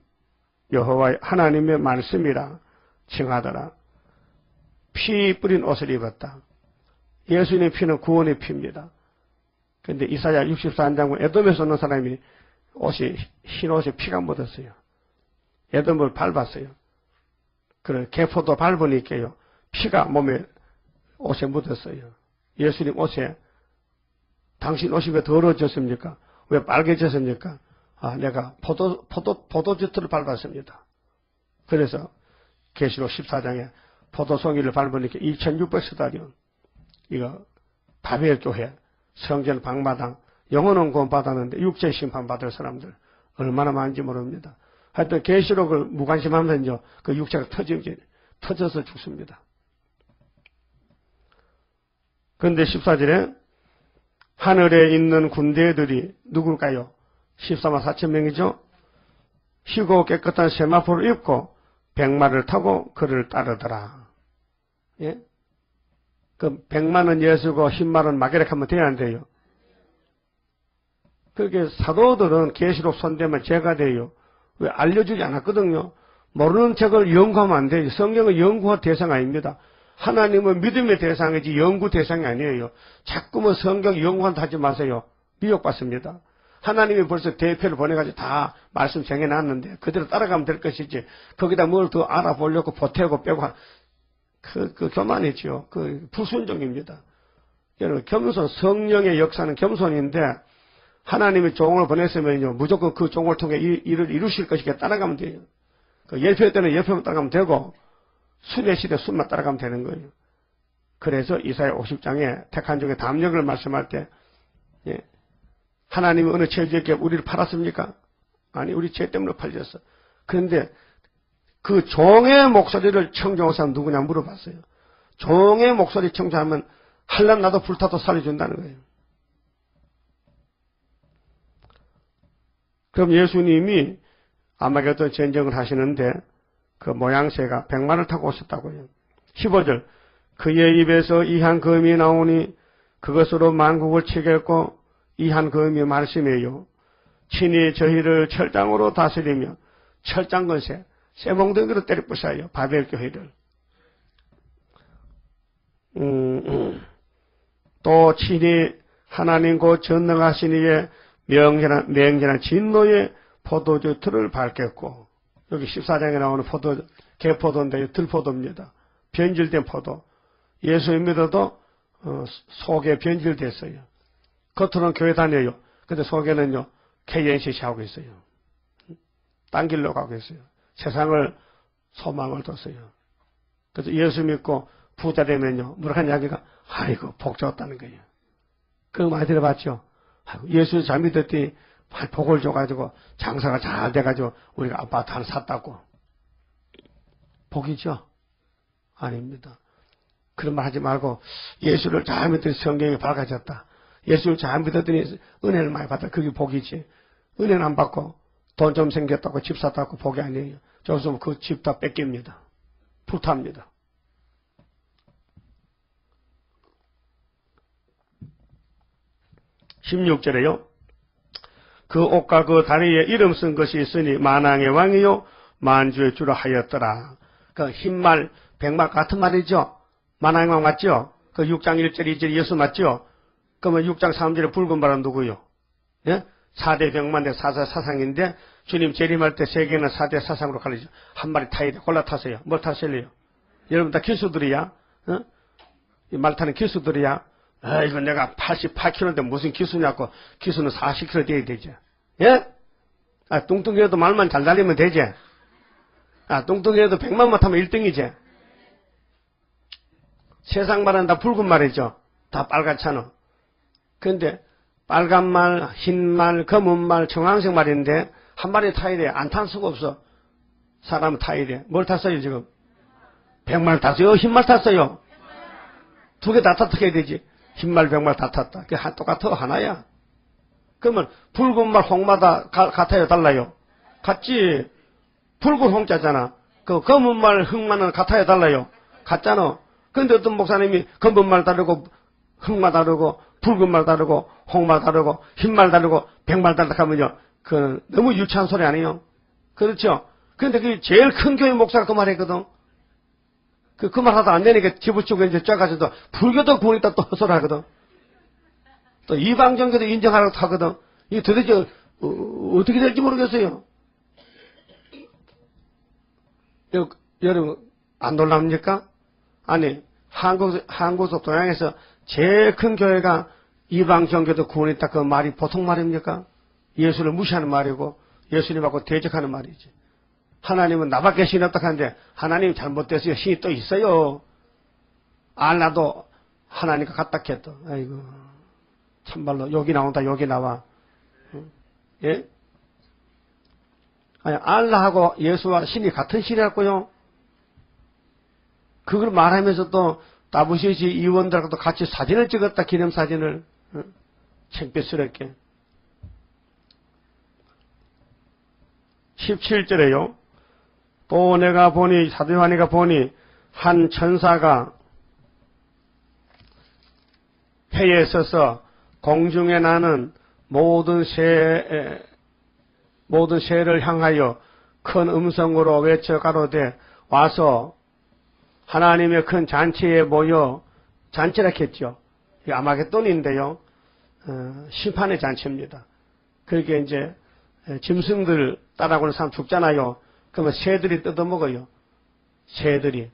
Speaker 1: 여호와의 하나님의 말씀이라 칭하더라. 피 뿌린 옷을 입었다. 예수님의 피는 구원의 피입니다. 그런데 이사야 64장 에돔에서 오는 사람이 흰 옷에 피가 묻었어요. 에돔을 밟았어요. 그래 개포도 밟으니까요 피가 몸에 옷에 묻었어요. 예수님 옷에 당신 옷이 왜 더러워졌습니까? 왜 빨개졌습니까? 아, 내가 포도주틀을 밟았습니다. 그래서 계시록 14장에 포도송이를 밟으니까 2600스타리온 이거 바벨 교회 성전 방마당 영혼은 구원 받았는데 육체 심판 받을 사람들 얼마나 많은지 모릅니다. 하여튼 계시록을 무관심하면요 그 육체가 터져서 죽습니다. 그런데 14절에 하늘에 있는 군대들이 누굴까요? 14만 4천 명이죠. 희고 깨끗한 세마포를 입고 백마를 타고 그를 따르더라. 예? 그 백마는 예수고 흰말은 마게렉 하면 돼야 안 돼요? 그렇게 사도들은 계시록 손대면 죄가 돼요. 왜 알려주지 않았거든요. 모르는 책을 연구하면 안 돼요. 성경은 연구할 대상 아닙니다. 하나님은 믿음의 대상이지 연구 대상이 아니에요. 자꾸만 성경 연구한다 하지 마세요. 미혹받습니다. 하나님이 벌써 대표를 보내가지고 다 말씀 정해놨는데 그대로 따라가면 될 것이지 거기다 뭘 더 알아보려고 보태고 빼고 그 교만이죠. 그 불순종입니다. 여러분 겸손 성령의 역사는 겸손인데 하나님이 종을 보냈으면요 무조건 그 종을 통해 일을 이루실 것이니까 따라가면 돼요. 그 예표 때는 예표만 따라가면 되고 순의 시대 순만 따라가면 되는 거예요. 그래서 이사야 50장에 택한 중에 담력을 말씀할 때 예, 하나님이 어느 죄지에게 우리를 팔았습니까? 아니 우리 죄 때문에 팔렸어. 그런데 그 종의 목소리를 청정한 사람 누구냐 물어봤어요. 종의 목소리 청정하면 한낱 나도 불타도 살려준다는 거예요. 그럼 예수님이 아마게도 전쟁을 하시는데 그 모양새가 백마를 타고 오셨다고요. 15절 그의 입에서 이한 검이 나오니 그것으로 만국을 치겠고 이한 검이 말씀이에요. 친히 저희를 철장으로 다스리며 철장건세 쇠몽둥이로 때려 부숴요. 바벨 교회를. 또 친히 하나님 곧 전능하신 이의 맹렬한 진노의 포도주 틀을 밟겠고, 여기 14장에 나오는 개포도인데 들포도입니다. 변질된 포도. 예수를 믿어도 속에 변질됐어요. 겉으로는 교회 다녀요. 근데 속에는요 KNCC 하고 있어요. 딴 길로 가고 있어요. 세상을 소망을 뒀어요. 그래서 예수 믿고 부자 되면요 무락한 이야기가 아이고 복 줬다는 거예요. 그거 많이 들어봤죠. 아이고, 예수 잘 믿었더니 복을 줘가지고 장사가 잘 돼가지고 우리가 아파트 하나 샀다고. 복이죠? 아닙니다. 그런 말 하지 말고 예수를 잘 믿더니 성경이 밝아졌다. 예수를 잘 믿었더니 은혜를 많이 받았다. 그게 복이지. 은혜는 안 받고 돈 좀 생겼다고 집 샀다고 복이 아니에요. 저기서 그 집 다 뺏깁니다. 불탑니다. (16절에요) 그 옷과 그 다리에 이름 쓴 것이 있으니 만왕의 왕이요 만주의 주라 하였더라. 그 흰말 백말 같은 말이죠. 만왕의 왕 맞죠? 그 6장 1절 2절 예수 맞죠? 그러면 6장 3절에 붉은 말은 누구요? 예? 4대 병만대 사상인데 주님 재림할 때 세계는 4대 사상으로 갈리죠. 한 마리 타야 돼. 골라 타세요. 뭘 타실래요? 여러분 다 기수들이야? 어? 이 말 타는 기수들이야? 아, 이거 내가 88kg인데 무슨 기수냐고. 기수는 40kg 돼야 되지. 예? 아, 뚱뚱이라도 말만 잘 달리면 되지. 아, 뚱뚱이라도 100만만 타면 1등이지. 세상 말은 다 붉은 말이죠. 다 빨갛잖아. 그런데 빨간 말, 흰 말, 검은 말, 청황색 말인데 한 마리 타야 돼. 안 탈 수가 없어. 사람은 타야 돼. 뭘 탔어요 지금? 100말 탔어요? 흰말 탔어요? 두 개 다 탔다 해야 되지. 흰말, 100말 다 탔다. 그게 똑같아. 하나야. 그러면 붉은 말, 홍마다 같아요? 달라요? 같지. 붉은 홍자잖아. 그 검은 말, 흑마는 같아요? 달라요? 같잖아. 그런데 어떤 목사님이 검은 말 다르고 흑마 다르고 붉은 말 다르고 홍말 다르고 흰말 다르고 100말 다르다 하면요. 그 너무 유치한 소리 아니에요? 그렇죠? 그런데 그 제일 큰 교회 목사가 그 말했거든. 그 말 하다 안 되니까 집어치고 이제 쫙가지고 불교도 구원있다 또 헛소리 하거든. 또 이방종교도 인정하라고 하거든. 이게 도대체 어떻게 될지 모르겠어요. 여러분 안 놀랍니까? 아니 한국에서 동양에서 제일 큰 교회가 이방종교도 구원있다 그 말이 보통 말입니까? 예수를 무시하는 말이고 예수님하고 대적하는 말이지. 하나님은 나밖에 신이 없다 하는데 하나님 잘못됐어요. 신이 또 있어요. 알라도 하나님과 같다 했다. 아이고 참말로 여기 나온다 여기 나와. 예? 아니 알라하고 예수와 신이 같은 신이라고요. 그걸 말하면서 또 다부시시 이원들하고도 같이 사진을 찍었다. 기념사진을. 창피스럽게. 17절에요. 또 내가 보니 사도 요한이가 보니 한 천사가 회에 서서 공중에 나는 모든 새를 향하여 큰 음성으로 외쳐 가로되 와서 하나님의 큰 잔치에 모여 잔치라 했죠. 아마겟돈인데요. 심판의 잔치입니다. 그렇게 이제 짐승들 따라오는 사람 죽잖아요. 그러면 새들이 뜯어먹어요. 새들이.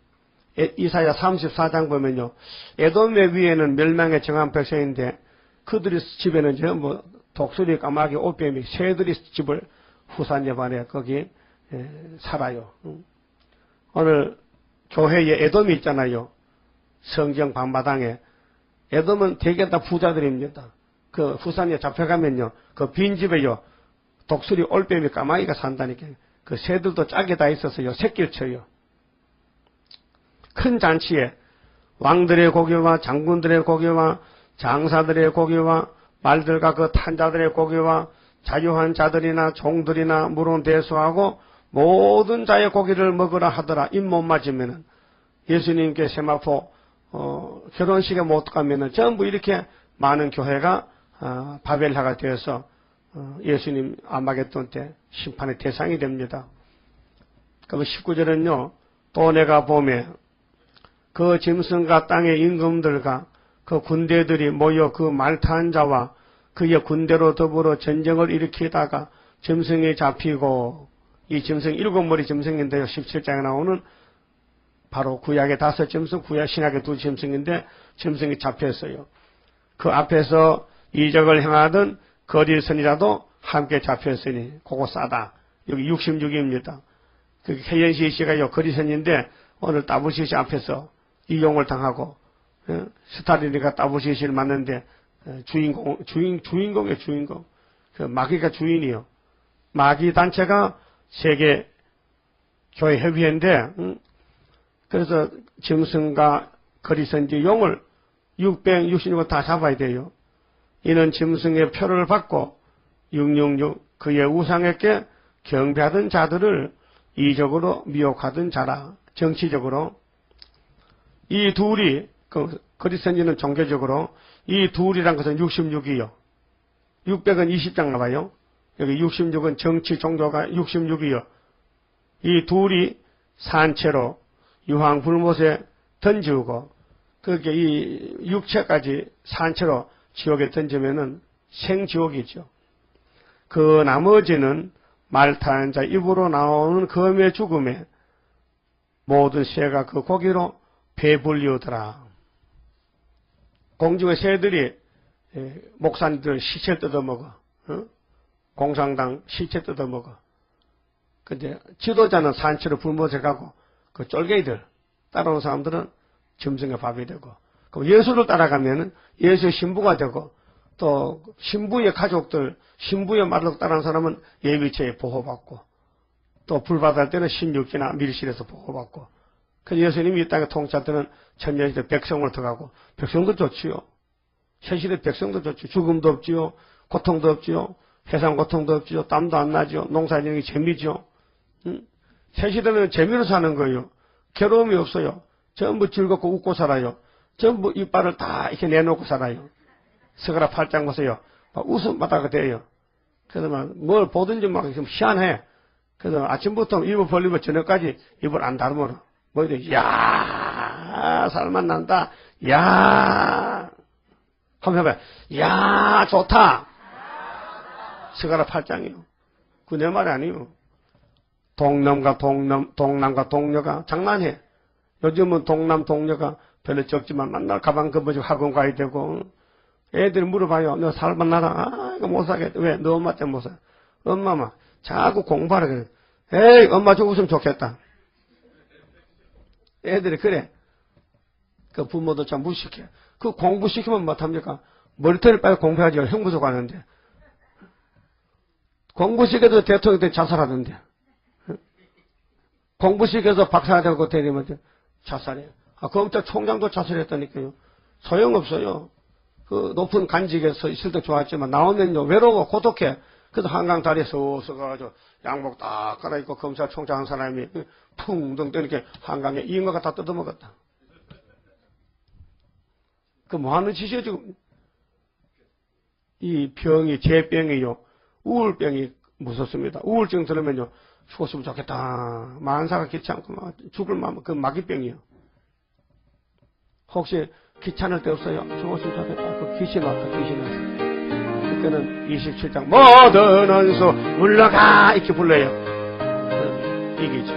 Speaker 1: 이사야 34장 보면요. 에돔의 위에는 멸망에 정한 백성인데 그들이 집에는 전부 독수리, 까마귀, 옷뱀이 새들이 집을 후산여반에 거기 살아요. 오늘 교회에 에돔이 있잖아요. 성경 방마당에. 에돔은 대개 다 부자들입니다. 그 후산에 잡혀가면요. 그 빈집에요. 독수리, 올빼미, 까마귀가 산다니까. 그 새들도 짝이 다 있어서요. 새끼를 쳐요. 큰 잔치에 왕들의 고기와 장군들의 고기와 장사들의 고기와 말들과 그 탄자들의 고기와 자유한 자들이나 종들이나 물은 대수하고 모든 자의 고기를 먹으라 하더라. 입 못 맞으면은 예수님께 세마포 결혼식에 못 가면은 전부 이렇게 많은 교회가 바벨하가 되어서 예수님 아마겟돈 때 심판의 대상이 됩니다. 그럼 19절은요. 또 내가 보매 그 짐승과 땅의 임금들과 그 그 군대들이 모여 그 말타한 자와 그의 군대로 더불어 전쟁을 일으키다가 짐승이 잡히고, 이 짐승 7머리 짐승인데요. 17장에 나오는 바로 구약의 5짐승, 구약 신약의 2짐승인데 짐승이 잡혔어요. 그 앞에서 이적을 행하던 거리선이라도 함께 잡혔으니 그거 싸다. 여기 66입니다. 그 해연시 씨가 거리선인데 오늘 따부시시 앞에서 이용을 당하고 스타리니가 따부시시를 만났는데 주인공의 주인공. 그 마귀가 주인이요. 마귀 단체가 세계 교회 협의회인데 그래서 짐승과 거리선지 용을 666을 다 잡아야 돼요. 이는 짐승의 표를 받고 666 그의 우상에게 경배하던 자들을 이적으로 미혹하던 자라. 정치적으로 이 둘이 거리선지는 종교적으로 이 둘이란 것은 66이요. 600은 20장 나와요. 여기 66은 정치 종교가 66이요. 이 둘이 산채로 유황불못에 던지고 그렇게 이 육체까지 산채로 지옥에 던지면은 생지옥이죠. 그 나머지는 말타한 자 입으로 나오는 검의 죽음에 모든 새가 그 고기로 배불리우더라. 공중의 새들이 목사님들 시체 뜯어먹어. 공산당 시체 뜯어먹어. 근데 지도자는 산채로 불못에 가고 그 쫄개이들 따라오는 사람들은 짐승의 밥이 되고, 그럼 예수를 따라가면은 예수의 신부가 되고, 또 신부의 가족들, 신부의 말로 따라하는 사람은 예비체에 보호받고, 또 불받을 때는 신육지나 밀실에서 보호받고, 그래서 예수님이 이 땅에 통치할 때는 천년시대 백성을 들어가고, 백성도 좋지요. 현실의 백성도 좋지요. 죽음도 없지요. 고통도 없지요. 해상 고통도 없지요. 땀도 안 나지요. 농사지는 게 재미지요. 새 시대는 재미로 사는 거예요. 괴로움이 없어요. 전부 즐겁고 웃고 살아요. 전부 이빨을 다 이렇게 내놓고 살아요. 스가랴 8장 보세요. 막 웃음바다가 돼요. 그래서 막 뭘 보든지 막 희한해. 그래서 아침부터 입을 벌리면 저녁까지 입을 안 다물어. 뭐 이래, 야, 살만 난다. 야, 한번 해봐요. 야, 좋다. 스가랴 8장이요. 그 내 말이 아니에요. 동남과 동녀가 장난해. 요즘은 동녀가 별로 적지만 만날 가방 겁어지고 학원 가야 되고, 애들이 물어봐요. 너 살만 나라? 아, 이거 못 사겠다. 왜? 너 엄마 때문에 못 사. 엄마만 자꾸 공부하라 그래. 에이, 엄마 죽었으면 좋겠다. 애들이 그래. 그 부모도 참 무식해. 그 공부시키면 못합니까? 머리털을 빨리 공부해야지. 형부도 가는데. 공부시켜도 대통령 때 자살하던데. 공부시켜서 박사가 되고 대리면 자살해요. 아, 검찰총장도 자살했다니까요. 소용없어요. 그 높은 간직에서 있을 때 좋았지만 나오면요 외로워 고독해. 그래서 한강 다리에 서서 가지고 양복 딱 갈아입고 검찰총장 한 사람이 풍덩 떠니까 한강에 잉어가 다 뜯어먹었다. 그 뭐하는 짓이에요 지금. 이 병이 제병이요. 우울병이 무섭습니다. 우울증 들으면요 죽었으면 좋겠다. 만사가 귀찮고 막 죽을 마음, 그 마귀병이요. 혹시 귀찮을 때 없어요? 죽었으면 좋겠다. 그 귀신 왔다, 귀신 왔어. 그때는 27장, 모든 원수 물러가! 이렇게 불러요. 이기죠.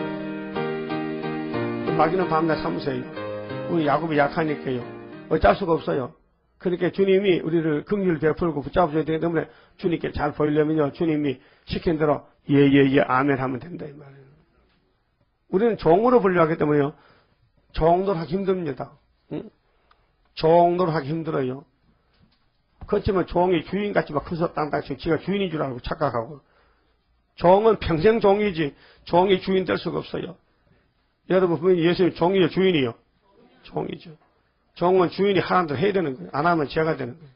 Speaker 1: 마귀는 밤낮 삼세요. 우리 야곱이 약하니까요. 어쩔 수가 없어요. 그러니까 주님이 우리를 긍휼을 베풀고 붙잡아줘야 되기 때문에 주님께 잘 보이려면요. 주님이 시킨 대로 예, 아멘 하면 된다, 이 말이에요. 우리는 종으로 분류하기 때문에요. 종으로 하기 힘듭니다. 응? 종으로 하기 힘들어요. 그렇지만 종이 주인같이 막 커서 땅땅치고 지가 주인인 줄 알고 착각하고. 종은 평생 종이지, 종이 주인 될 수가 없어요. 여러분, 보면 예수님 종이요, 주인이요? 종이죠. 종은 주인이 하라는 대로 해야 되는 거예요. 안 하면 죄가 되는 거예요.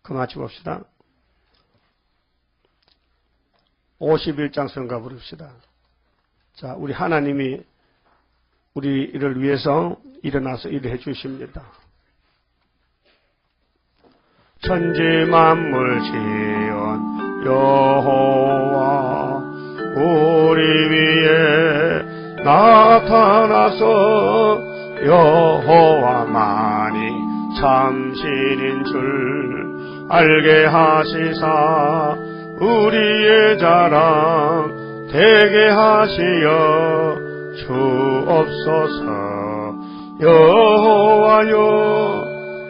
Speaker 1: 그만 봅시다. 51장 성가 부릅시다. 자, 우리 하나님이 우리를 위해서 일어나서 일을 해 주십니다. 천지 만물 지은 여호와 우리 위에 나타나서 여호와만이 참신인 줄 알게 하시사 우리의 자랑 되게 하시어 주옵소서. 여호와여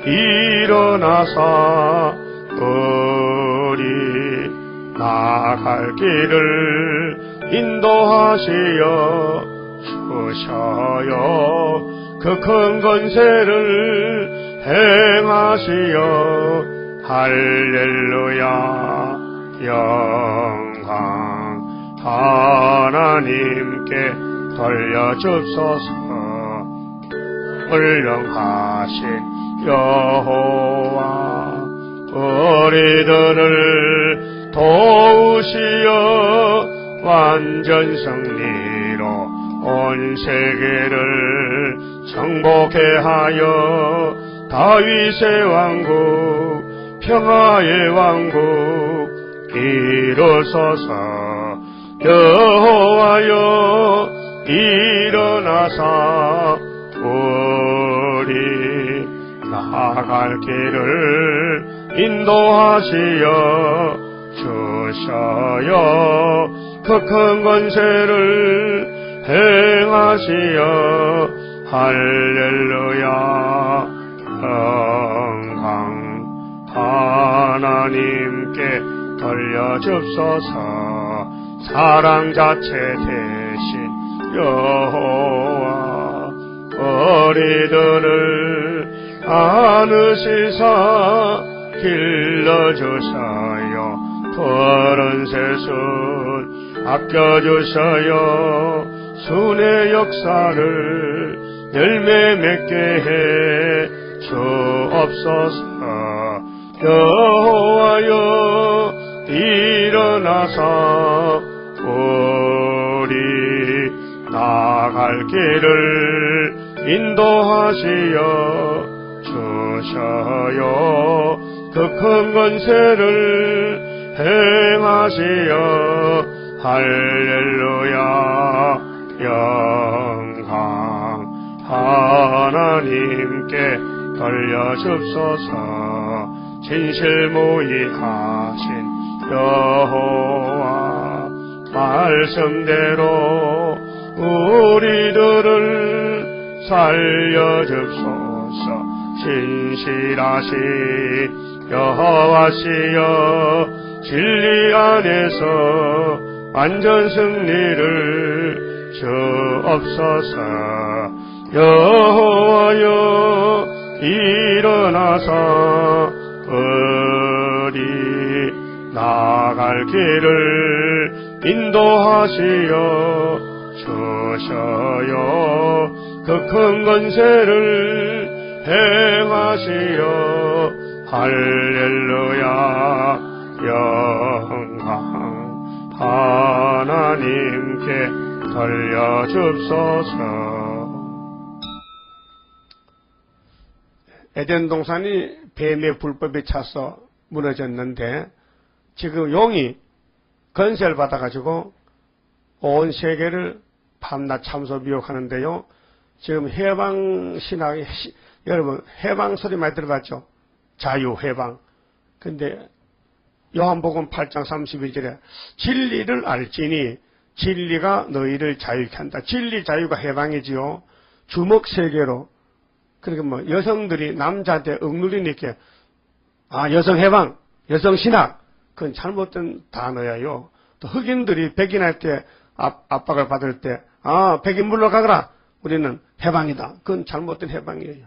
Speaker 1: 일어나사 우리 나갈 길을 인도하시어 주셔요. 그 큰 권세를 행하시어 할렐루야. 영광 하나님께 돌려줍소서. 훌륭하신 여호와 우리들을 도우시어 완전 승리로 온 세계를 정복해 하여 다윗의 왕국 평화의 왕국 이루소서. 여호와여 일어나사 우리 나갈 길을 인도하시어 주셔요. 그 큰 권세를 행하시어 할렐루야. 영광 하나님께 돌려줍소서. 사랑 자체 대신 여호와 우리들을 안으시사 길러주셔요. 푸른 새순 아껴주셔요. 순의 역사를 열매 맺게 해 주옵소서. 여호와여 일어나사 우리 나갈 길을 인도하시어 주셔요. 그 큰 권세를 행하시어 할렐루야. 영광 하나님께 돌려줍소서. 진실무이하신 여호와 말씀대로 우리들을 살려줍소서. 진실하신 여호와시여 진리 안에서 완전 승리를 주옵소서. 여호와여 일어나서 우리 나갈 길을 인도하시어 주셔요. 그 큰 권세를 행하시어 할렐루야. 영광 하나님께 돌려줍소서. 에덴 동산이 뱀의 불법에 차서 무너졌는데 지금 용이 건세를 받아가지고 온 세계를 밤낮 참소 미혹하는데요. 지금 해방신학, 여러분 해방 소리 많이 들어봤죠? 자유, 해방. 근데 요한복음 8장 31절에 진리를 알지니 진리가 너희를 자유케 한다. 진리 자유가 해방이지요. 주먹세계로. 그러니까 뭐 여성들이 남자한테 억누르니까 여성 해방, 여성 신학. 그건 잘못된 단어예요. 또 흑인들이 백인할 때 압박을 받을 때 백인 물러가거라. 우리는 해방이다. 그건 잘못된 해방이에요.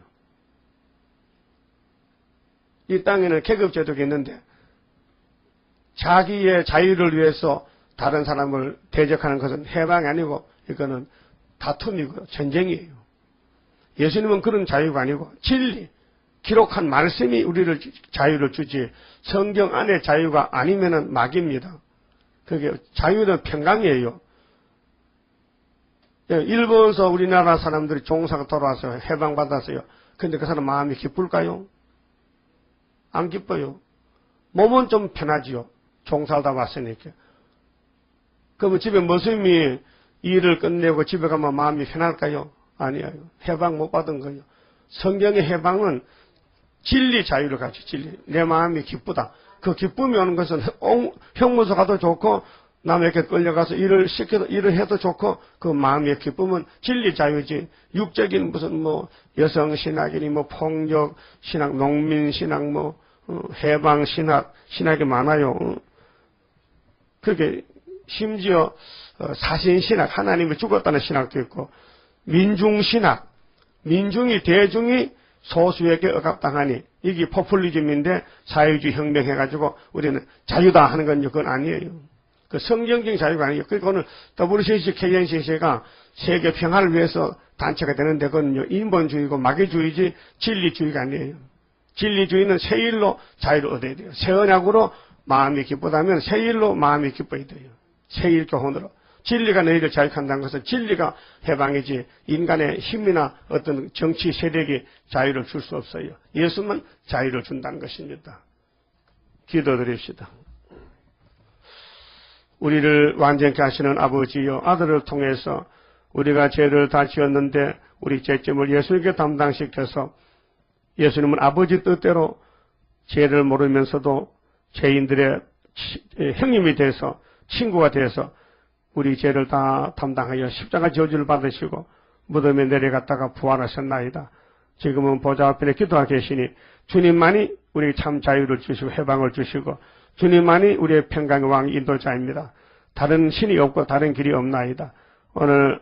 Speaker 1: 이 땅에는 계급제도가 있는데 자기의 자유를 위해서 다른 사람을 대적하는 것은 해방이 아니고 이거는 다툼이고 전쟁이에요. 예수님은 그런 자유가 아니고 진리, 기록한 말씀이 우리를 자유를 주지 성경 안에 자유가 아니면은 막입니다. 그게 자유는 평강이에요. 일본에서 우리나라 사람들이 종사가 돌아와서 해방받았어요. 근데 그 사람 마음이 기쁠까요? 안 기뻐요. 몸은 좀 편하지요. 종살다 왔으니까. 그러면 집에 모습이 일을 끝내고 집에 가면 마음이 편할까요? 아니에요. 해방 못 받은 거예요. 성경의 해방은 진리 자유를 가지. 진리. 내 마음이 기쁘다. 그 기쁨이 오는 것은 형무소 가도 좋고 남에게 끌려가서 일을 해도 좋고 그 마음의 기쁨은 진리 자유지. 육적인 무슨 뭐 여성 신학이니 뭐 폭력 신학, 농민 신학, 뭐 해방 신학, 신학이 많아요. 그렇게 심지어 사신 신학, 하나님이 죽었다는 신학도 있고 민중 신학, 대중이 소수에게 억압당하니 이게 포퓰리즘인데 사회주의 혁명해가지고 우리는 자유다 하는 건 그건 아니에요. 그 성경적인 자유가 아니에요. 그러니까 오늘 WCC, KNCC가 세계 평화를 위해서 단체가 되는데 그건 인본주의고 마귀주의지 진리주의가 아니에요. 진리주의는 새 일로 자유를 얻어야 돼요. 새 언약으로 마음이 기쁘다면 새 일로 마음이 기뻐야 돼요. 새 일 교훈으로. 진리가 너희를 자유한다는 것은 진리가 해방이지 인간의 힘이나 어떤 정치 세력이 자유를 줄 수 없어요. 예수만 자유를 준다는 것입니다. 기도드립시다. 우리를 완전케 하시는 아버지여, 아들을 통해서 우리가 죄를 다 지었는데 우리 죄점을 예수님께 담당시켜서 예수님은 아버지 뜻대로 죄를 모르면서도 죄인들의 형님이 돼서 친구가 돼서 우리 죄를 다 담당하여 십자가 저주를 받으시고 무덤에 내려갔다가 부활하셨나이다. 지금은 보좌 앞에 기도하고 계시니 주님만이 우리 참 자유를 주시고 해방을 주시고 주님만이 우리의 평강의 왕 인도자입니다. 다른 신이 없고 다른 길이 없나이다. 오늘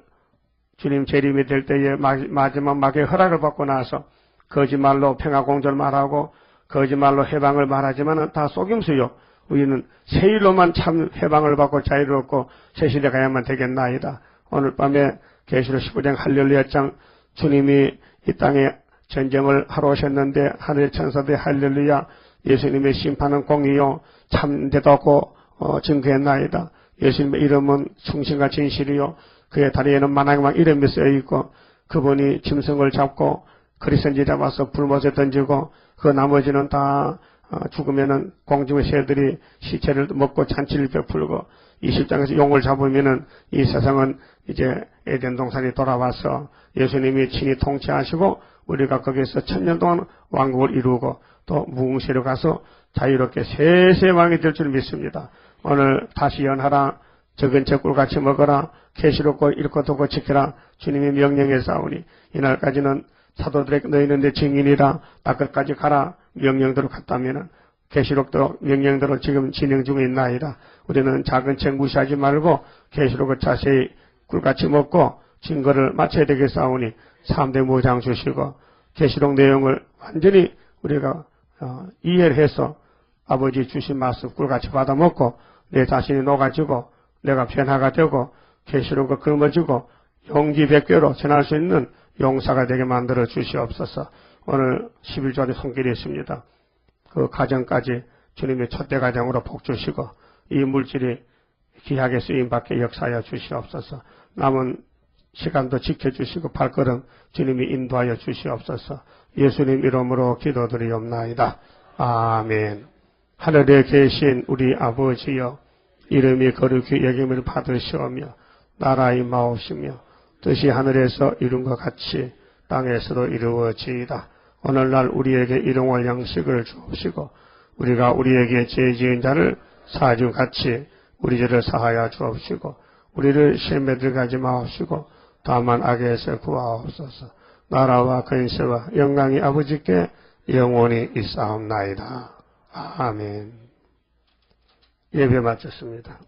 Speaker 1: 주님 재림이 될 때에 마지막 막의 허락을 받고 나서 거짓말로 평화공존을 말하고 거짓말로 해방을 말하지만 다 속임수요. 우리는 새 일로만 참 해방을 받고 자유를 얻고 새 시대 가야만 되겠나이다. 오늘 밤에 계시록 15장 할렐루야장 주님이 이 땅에 전쟁을 하러 오셨는데 하늘의 천사들이 할렐루야 예수님의 심판은 공의요 참되다고 증거했나이다. 예수님의 이름은 충신과 진실이요 그의 다리에는 만왕의 이름이 쓰여있고 그분이 짐승을 잡고 그리스도인지 잡아서 불못에 던지고 그 나머지는 다 죽으면은 공중의 새들이 시체를 먹고 잔치를 베풀고 20장에서 용을 잡으면은 이 세상은 이제 에덴 동산이 돌아와서 예수님이 친히 통치하시고 우리가 거기서 1000년 동안 왕국을 이루고 또 무궁시로 가서 자유롭게 세세 왕이 될 줄 믿습니다. 오늘 다시 연하라 적은 제 꿀같이 먹어라 계시롭고 읽고 듣고 지켜라 주님이 명령해 싸우니 이날까지는 사도들에게 너희는 내 증인이라 나 끝까지 가라 명령대로 갔다면은 계시록도 명령대로 지금 진행 중에 있나이다. 우리는 작은 책 무시하지 말고 계시록을 자세히 꿀같이 먹고 증거를 마쳐야 되겠사오니 3대 모장 주시고 계시록 내용을 완전히 우리가 이해를 해서 아버지 주신 말씀 꿀같이 받아 먹고 내 자신이 녹아지고 내가 변화가 되고 계시록을 걸머지고 용기 100개로 전할 수 있는 용사가 되게 만들어 주시옵소서. 오늘 11조의 손길이 있습니다. 그 가정까지 주님의 첫대 가정으로 복 주시고 이 물질이 귀하게 쓰임받게 역사하여 주시옵소서. 남은 시간도 지켜주시고 발걸음 주님이 인도하여 주시옵소서. 예수님 이름으로 기도드리옵나이다. 아멘. 하늘에 계신 우리 아버지여 이름이 거룩히 여김을 받으시오며 나라 임하옵시며 뜻이 하늘에서 이룬 것 같이 땅에서도 이루어지이다. 오늘날 우리에게 일용할 양식을 주옵시고 우리가 우리에게 죄 지은 자를 사하준 같이 우리 죄를 사하여 주옵시고 우리를 시험에 들어가지 마옵시고 다만 악에서 구하옵소서. 나라와 근세와 영광이 아버지께 영원히 있사옵나이다. 아멘. 예배 마쳤습니다.